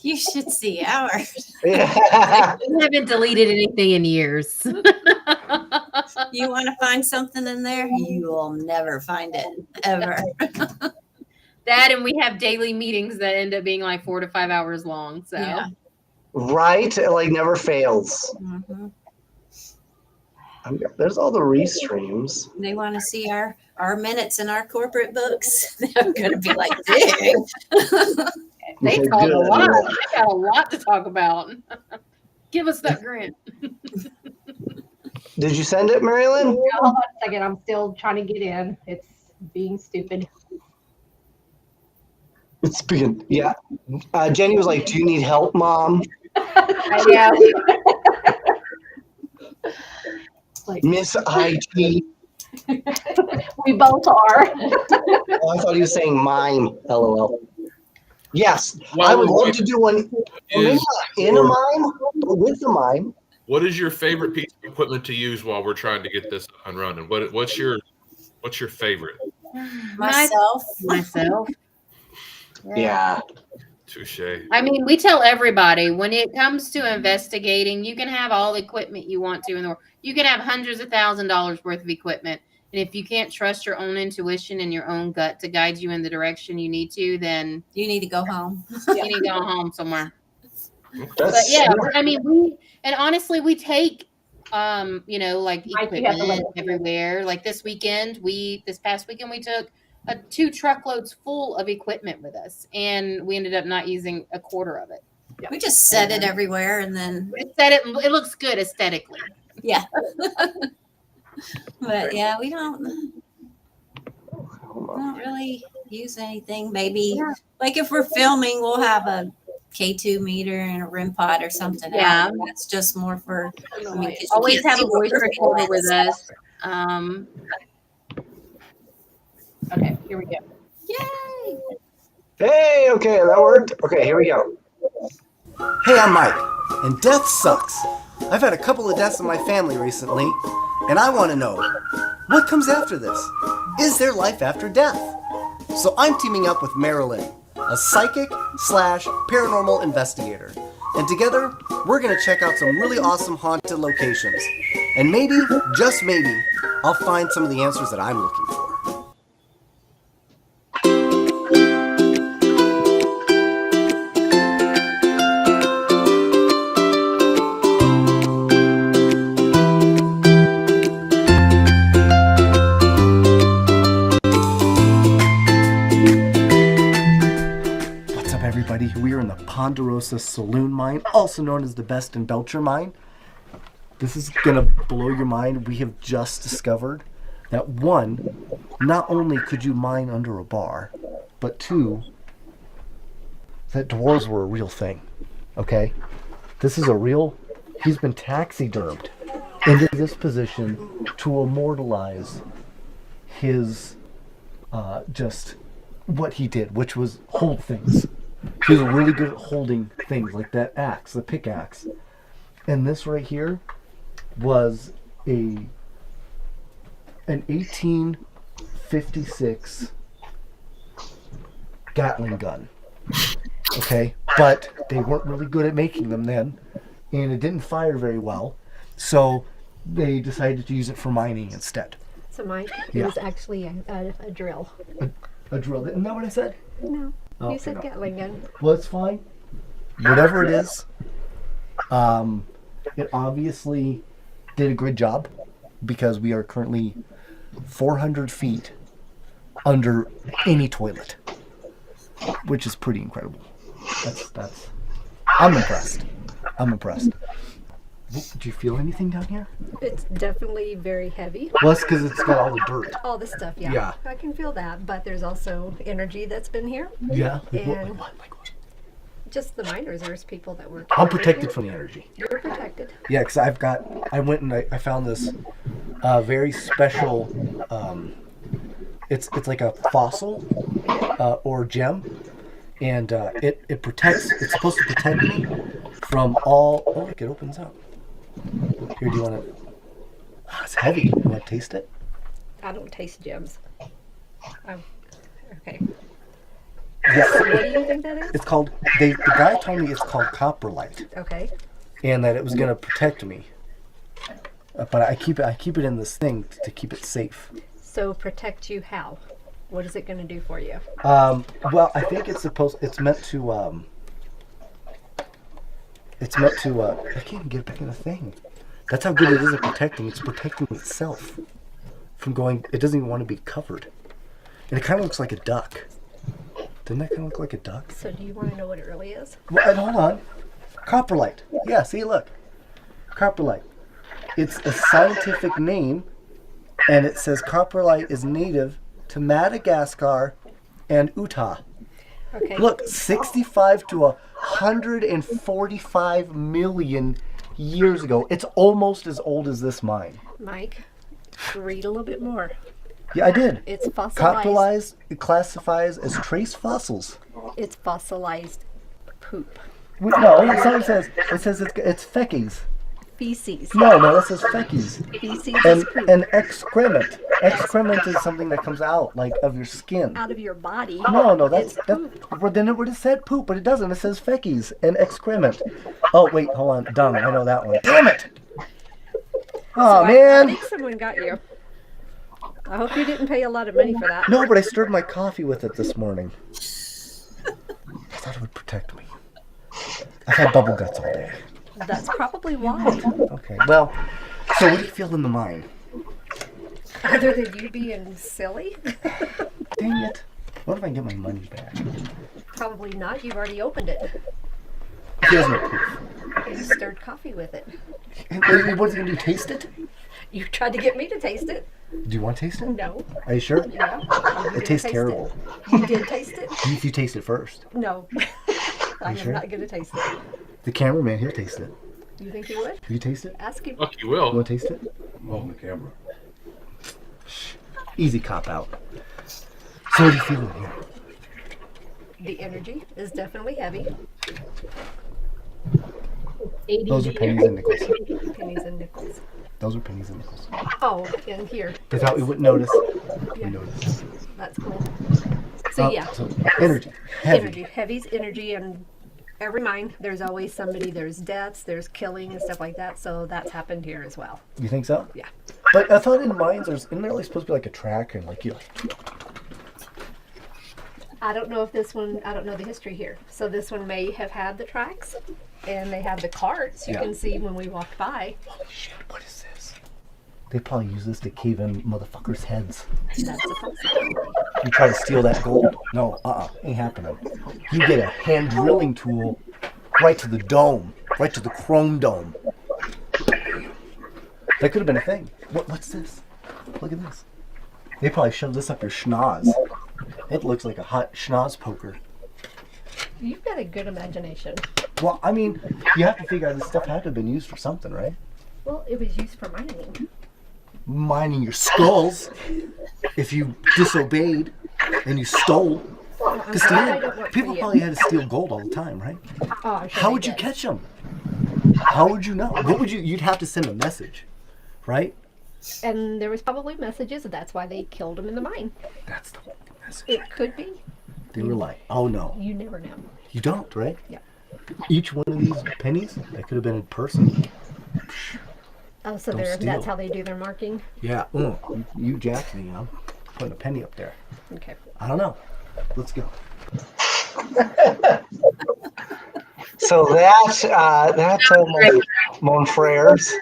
Speaker 5: You should see ours.
Speaker 1: Yeah.
Speaker 2: We haven't deleted anything in years.
Speaker 5: You want to find something in there? You will never find it ever.
Speaker 2: That, and we have daily meetings that end up being like 4 to 5 hours long. So
Speaker 5: Yeah.
Speaker 1: Right? It like never fails.
Speaker 5: Mm-hmm.
Speaker 1: There's all the restreams.
Speaker 5: They want to see our minutes in our corporate books. They're going to be like, dang.
Speaker 2: they
Speaker 1: Okay,
Speaker 2: talk a
Speaker 1: good.
Speaker 2: lot. They got a lot to talk about. Give us that grant.
Speaker 1: Did you send it, Marilyn?
Speaker 3: Hold on a second. I'm still trying to get in. It's being stupid.
Speaker 1: It's being, yeah. Jenny was like, "Do you need help, Mom?"
Speaker 2: Yeah.
Speaker 3: Like,
Speaker 1: Miss IT.
Speaker 3: we both are.
Speaker 1: Oh, I thought he was saying mime. LOL. Yes,
Speaker 4: Well,
Speaker 1: I would love to do one. Maybe
Speaker 4: Is,
Speaker 1: not in a mime, but with the mime.
Speaker 4: what is your favorite piece of equipment to use while we're trying to get this up and running? What's your favorite?
Speaker 5: Myself.
Speaker 2: Myself.
Speaker 1: Yeah.
Speaker 4: Touche.
Speaker 2: I mean, we tell everybody when it comes to investigating, you can have all the equipment you want to in the world. You can have hundreds of $1,000s worth of equipment. And if you can't trust your own intuition and your own gut to guide you in the direction you need to, then
Speaker 5: You need to go home.
Speaker 2: you need to go home somewhere. But
Speaker 1: That's,
Speaker 2: yeah, I mean, honestly, we take, like
Speaker 3: Mike, you have to
Speaker 2: equipment
Speaker 3: let-
Speaker 2: everywhere. Like this past weekend, we took 2 truckloads full of equipment with us, and we ended up not using a quarter of it.
Speaker 5: We just set it everywhere and then,
Speaker 2: It looks good aesthetically.
Speaker 5: yeah. But yeah, we don't really use anything. Maybe like if we're filming, we'll have a K2 meter and a REM pod or something.
Speaker 2: Yeah.
Speaker 5: out. That's just more for, I mean, 'cause you
Speaker 2: Always
Speaker 5: can't
Speaker 2: have
Speaker 5: see
Speaker 2: a
Speaker 5: what
Speaker 2: voice
Speaker 5: we're
Speaker 2: recorder
Speaker 5: doing.
Speaker 2: with us.
Speaker 3: Okay, here we go.
Speaker 5: Yay!
Speaker 1: hey, okay, that worked. Okay, here we go.
Speaker 6: Hey, I'm Mike, and death sucks. I've had a couple of deaths in my family recently, and I want to know, what comes after this? Is there life after death? So I'm teaming up with Marilyn, a psychic/paranormal investigator. And together, we're going to check out some really awesome haunted locations. And maybe, just maybe, I'll find some of the answers that I'm looking for. What's up, everybody? We are in the Ponderosa Saloon Mine, also known as the Best in Belcher Mine. This is gonna blow your mind. We have just discovered that not only could you mine under a bar, but 2, that dwarves were a real thing. Okay? This is a real... He's been taxidermed into this position to immortalize his... just what he did, which was hold things. He was really good at holding things, like that axe, the pickaxe. And this right here was an 1856 Gatling gun. Okay, but they weren't really good at making them then, and it didn't fire very well, so they decided to use it for mining instead.
Speaker 3: So Mike,
Speaker 6: Yeah.
Speaker 3: it was actually a drill.
Speaker 6: A drill. Isn't that what I said?
Speaker 3: No,
Speaker 6: Oh,
Speaker 3: you said
Speaker 6: no.
Speaker 3: Gatling gun.
Speaker 6: Well, it's fine. Whatever it is, it obviously did a good job, because we are currently 400 feet under any toilet, which is pretty incredible. That's. I'm impressed. Do you feel anything down here?
Speaker 3: It's definitely very heavy.
Speaker 6: Well, it's because it's got all the dirt.
Speaker 3: All this stuff, yeah.
Speaker 6: Yeah.
Speaker 3: I can feel that, but there's also energy that's been here.
Speaker 6: Yeah. Like what?
Speaker 3: And-
Speaker 6: Like what? Like what?
Speaker 3: Just the miners. There's people that were.
Speaker 6: I'm protected from the energy.
Speaker 3: You're protected.
Speaker 6: Yeah, because I went and I found this very special. It's like a fossil or gem, and it protects. It's supposed to protect me from all. Oh, look, it opens up. Here, do you want to? Oh, it's heavy. You want to taste it?
Speaker 3: I don't taste gems. Okay.
Speaker 6: Yeah.
Speaker 3: So what do you think that is?
Speaker 6: It's called. The guy told me it's called copperlite,
Speaker 3: Okay.
Speaker 6: and that it was going to protect me. But I keep it in this thing to keep it safe.
Speaker 3: So protect you how? What is it going to do for you?
Speaker 6: Well, I think it's meant to, I can't even get it back in the thing. That's how good it is at protecting. It's protecting itself from going, it doesn't even want to be covered. And it kind of looks like a duck. Doesn't that kind of look like a duck?
Speaker 3: So do you want to know what it really is?
Speaker 6: Well, hold on. Copperlite. Yeah, see, look. Copperlite. It's a scientific name, and it says copperlite is native to Madagascar and Utah.
Speaker 3: Okay.
Speaker 6: Look, 65 to 145 million years ago. It's almost as old as this mine.
Speaker 3: Mike, read a little bit more.
Speaker 6: Yeah, I did.
Speaker 3: It's fossilized.
Speaker 6: Copperlite it classifies as trace fossils.
Speaker 3: It's fossilized poop.
Speaker 6: No, it's not what it says. It says it's feces.
Speaker 3: Feces.
Speaker 6: No, that says feces.
Speaker 3: Feces
Speaker 6: And
Speaker 3: is poop.
Speaker 6: and excrement. Excrement is something that comes out, like, of your skin.
Speaker 3: Out of your body.
Speaker 6: No, that's
Speaker 3: It's poop.
Speaker 6: well, then it would have said poop, but it doesn't. It says feces and excrement. Oh wait, hold on, dung. I know that one. Damn it! Oh
Speaker 3: I
Speaker 6: man!
Speaker 3: think someone got you. I hope you didn't pay a lot of money for that.
Speaker 6: No, but I stirred my coffee with it this morning. I thought it would protect me. I've had bubble guts all day.
Speaker 3: That's probably why.
Speaker 6: Okay, well, so what do you feel in the mine?
Speaker 3: Other than you being silly?
Speaker 6: Dang it! What if I get my money back?
Speaker 3: Probably not. You've already opened it.
Speaker 6: He has no proof.
Speaker 3: You stirred coffee with it.
Speaker 6: What's he gonna do? Taste it?
Speaker 3: You tried to get me to taste it.
Speaker 6: Do you want to taste it?
Speaker 3: No.
Speaker 6: Are you sure?
Speaker 3: Yeah. You
Speaker 6: It
Speaker 3: didn't
Speaker 6: tastes
Speaker 3: taste
Speaker 6: terrible.
Speaker 3: You did taste it?
Speaker 6: If you taste it first.
Speaker 3: No. I am
Speaker 6: sure?
Speaker 3: not going to taste it.
Speaker 6: The cameraman, he'll taste it.
Speaker 3: You think you would?
Speaker 6: Will you taste it?
Speaker 3: Ask him.
Speaker 4: Fuck, you
Speaker 6: You
Speaker 4: will.
Speaker 6: want to taste it?
Speaker 7: On the camera.
Speaker 6: Easy cop out. So what do you feel in here?
Speaker 3: The energy is definitely heavy.
Speaker 6: Those are pennies and nickels.
Speaker 3: Pennies and nickels.
Speaker 6: Those are pennies and nickels.
Speaker 3: Oh, in here.
Speaker 6: They thought we wouldn't notice.
Speaker 3: Yeah.
Speaker 6: We noticed.
Speaker 3: That's cool. So yeah,
Speaker 6: So energy. Heavy.
Speaker 3: energy. Heavy's energy, and every mine, there's always somebody, there's deaths, there's killing and stuff like that. So that's happened here as well.
Speaker 6: You think so?
Speaker 3: Yeah.
Speaker 6: But I thought in mines isn't there like supposed to be like a track and like you like
Speaker 3: I don't know if this one, I don't know the history here. So this one may have had the tracks, and they have the carts you
Speaker 6: Yeah.
Speaker 3: can see when we walked by.
Speaker 6: holy shit, what is this? They probably use this to cave in motherfuckers' heads.
Speaker 3: That's a possibility.
Speaker 6: You try to steal that gold? No, ain't happening. You get a hand drilling tool right to the dome, right to the chrome dome. That could have been a thing. What's this? Look at this. They probably shoved this up your schnoz It looks like a hot schnoz poker.
Speaker 3: You've got a good imagination.
Speaker 6: Well, I mean, you have to figure out this stuff had to have been used for something, right?
Speaker 3: Well, it was used for mining.
Speaker 6: Mining your skulls if you disobeyed and you stole. Because people probably had to steal gold all the time, right?
Speaker 3: Oh, I'm sure
Speaker 6: How
Speaker 3: they
Speaker 6: would you
Speaker 3: did.
Speaker 6: catch them? How would you know? What would you? You'd have to send a message, right?
Speaker 3: And there was probably messages, and that's why they killed him in the mine.
Speaker 6: That's the message.
Speaker 3: It could be.
Speaker 6: They were like, "Oh no,
Speaker 3: You never know.
Speaker 6: you don't, right?"
Speaker 3: Yeah.
Speaker 6: Each one of these pennies, that could have been in person.
Speaker 3: Oh, so
Speaker 6: Don't steal.
Speaker 3: that's how they do their marking?
Speaker 6: Yeah. You jacked me. I'm putting a penny up there.
Speaker 3: Okay.
Speaker 6: I don't know. Let's go.
Speaker 1: So that's Monfreres.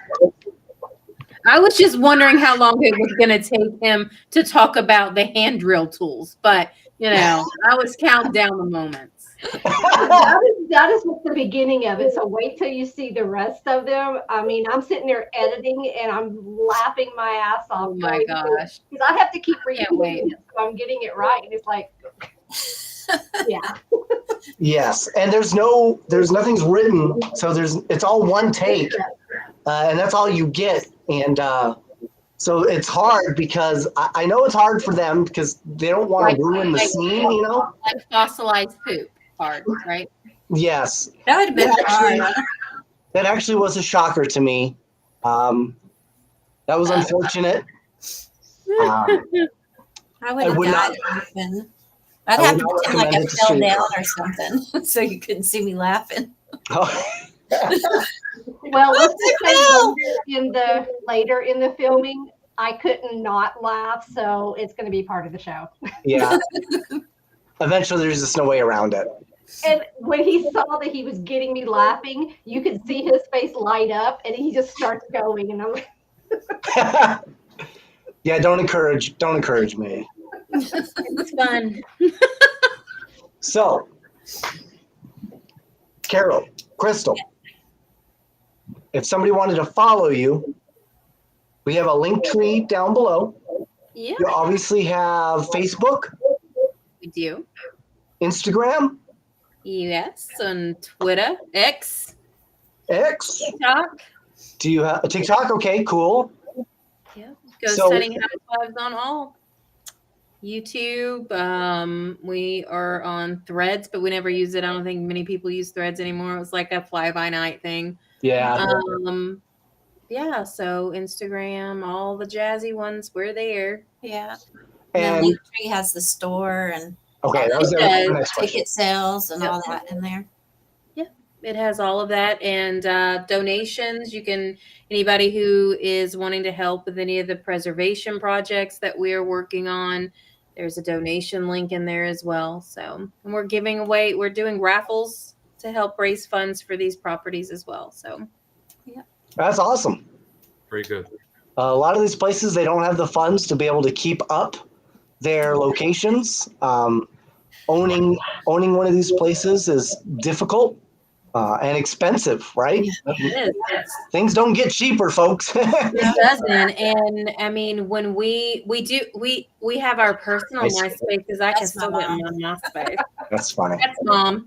Speaker 2: I was just wondering how long it was going to take him to talk about the hand drill tools, but I was counting down the moments.
Speaker 3: That is just the beginning of it. So wait till you see the rest of them. I mean, I'm sitting there editing and I'm laughing my ass off.
Speaker 2: Oh my gosh.
Speaker 3: Because I have to keep
Speaker 2: Can't wait.
Speaker 3: reading it, so I'm getting it right. And it's like, yeah.
Speaker 1: Yes, and there's nothing's written, so it's all one take, and that's all you get. And so it's hard because I know it's hard for them because they don't want to ruin the scene,
Speaker 2: Like fossilized poop. Hard, right?
Speaker 1: Yes.
Speaker 5: That would have been hard.
Speaker 1: That actually was a shocker to me. That was unfortunate.
Speaker 5: I would have
Speaker 1: would
Speaker 5: died
Speaker 1: not-
Speaker 5: laughing. I'd
Speaker 1: I
Speaker 5: have
Speaker 1: would
Speaker 5: to
Speaker 1: not
Speaker 5: pretend like I
Speaker 1: recommend it to
Speaker 5: fell
Speaker 1: stream.
Speaker 5: down or something so you couldn't see me laughing.
Speaker 1: Oh.
Speaker 3: Well, let's just say later in the filming, I couldn't not laugh, so it's going to be part of the show.
Speaker 1: Yeah. Eventually, there's just no way around it.
Speaker 3: And when he saw that he was getting me laughing, you could see his face light up, and he just starts going, and I'm like,
Speaker 1: Yeah, don't encourage me.
Speaker 2: It's fun.
Speaker 1: So, Carol, Crystal, if somebody wanted to follow you, we have a link tree down below.
Speaker 2: Yeah,
Speaker 1: You obviously have Facebook,
Speaker 2: we do.
Speaker 1: Instagram,
Speaker 2: Yes, on Twitter, X,
Speaker 1: X.
Speaker 2: TikTok.
Speaker 1: Do you have a TikTok? Okay, cool.
Speaker 2: Yeah, Ghost
Speaker 1: So-
Speaker 2: Hunting Housewives on all. YouTube. We are on Threads, but we never use it. I don't think many people use Threads anymore. It was like a fly-by-night thing.
Speaker 1: Yeah.
Speaker 2: Yeah. So Instagram, all the jazzy ones, we're there.
Speaker 5: Yeah. And then
Speaker 1: And
Speaker 5: Linktree has the store and
Speaker 1: okay, that was
Speaker 2: It
Speaker 1: the
Speaker 2: does.
Speaker 1: next question.
Speaker 5: ticket sales and
Speaker 2: Yep.
Speaker 5: all that in there.
Speaker 2: It has all of that and donations. You can anybody who is wanting to help with any of the preservation projects that we are working on. There's a donation link in there as well. So, and we're doing raffles to help raise funds for these properties as well. So,
Speaker 1: That's awesome.
Speaker 4: Very good.
Speaker 1: A lot of these places, they don't have the funds to be able to keep up their locations. Owning one of these places is difficult and expensive, right?
Speaker 2: it is.
Speaker 1: Things don't get cheaper, folks.
Speaker 2: It doesn't. And I mean, when we have our personal
Speaker 1: Nice.
Speaker 2: MySpace because I can
Speaker 5: That's my
Speaker 2: still get
Speaker 5: mom.
Speaker 2: my MySpace.
Speaker 1: That's funny.
Speaker 2: That's mom.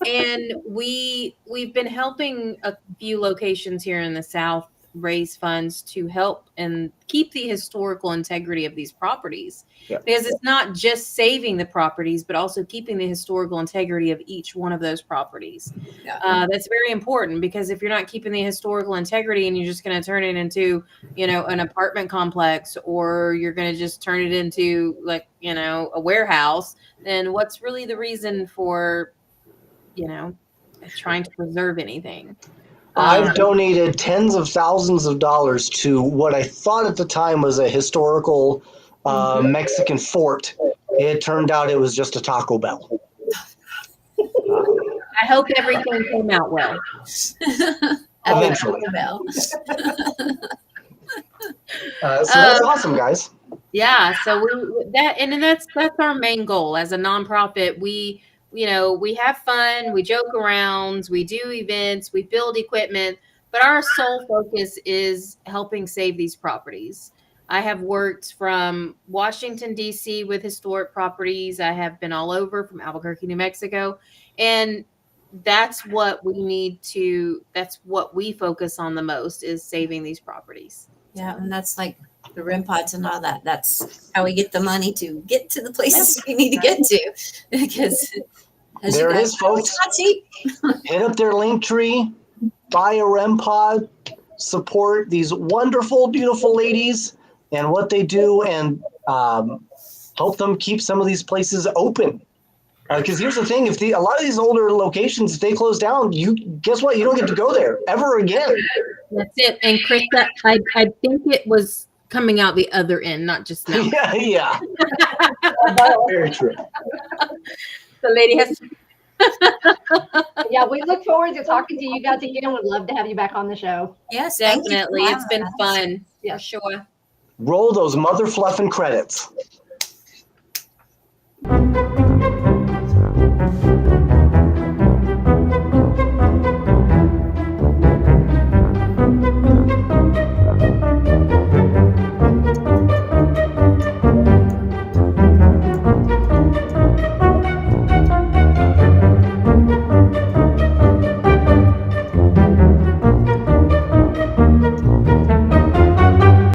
Speaker 2: And we've been helping a few locations here in the South raise funds to help and keep the historical integrity of these properties.
Speaker 1: Yeah.
Speaker 2: Because it's not just saving the properties, but also keeping the historical integrity of each one of those properties.
Speaker 5: Yeah.
Speaker 2: That's very important because if you're not keeping the historical integrity and you're just going to turn it into, an apartment complex or you're going to just turn it into a warehouse, then what's really the reason for, trying to preserve anything?
Speaker 1: I've donated tens of thousands of dollars to what I thought at the time was a historical Mexican fort. It turned out it was just a Taco Bell.
Speaker 2: I hope everything came out well.
Speaker 1: Eventually.
Speaker 5: Bell.
Speaker 1: So that's awesome, guys.
Speaker 2: Yeah, so that's our main goal as a nonprofit. We have fun, we joke around, we do events, we build equipment, but our sole focus is helping save these properties. I have worked from Washington, D.C. with historic properties. I have been all over from Albuquerque, New Mexico. And that's what that's what we focus on the most is saving these properties.
Speaker 5: Yeah, and that's like the REM pods and all that. That's how we get the money to get to the places we need to get to. Because
Speaker 1: there it is, folks.
Speaker 5: It's not cheap.
Speaker 1: Hit up their link tree, buy a REM pod, support these wonderful, beautiful ladies and what they do, and help them keep some of these places open. Because here's the thing: if a lot of these older locations, if they close down, guess what? You don't get to go there ever again.
Speaker 2: That's it. And Chris, I think it was coming out the other end, not just now.
Speaker 1: Yeah. Very true.
Speaker 2: The lady has.
Speaker 3: Yeah, we look forward to talking to you guys again. Would love to have you back on the show.
Speaker 5: Yes, thank you for
Speaker 2: Definitely. It's been
Speaker 5: having us.
Speaker 2: fun. Yeah, sure.
Speaker 1: Roll those mother fluffing credits.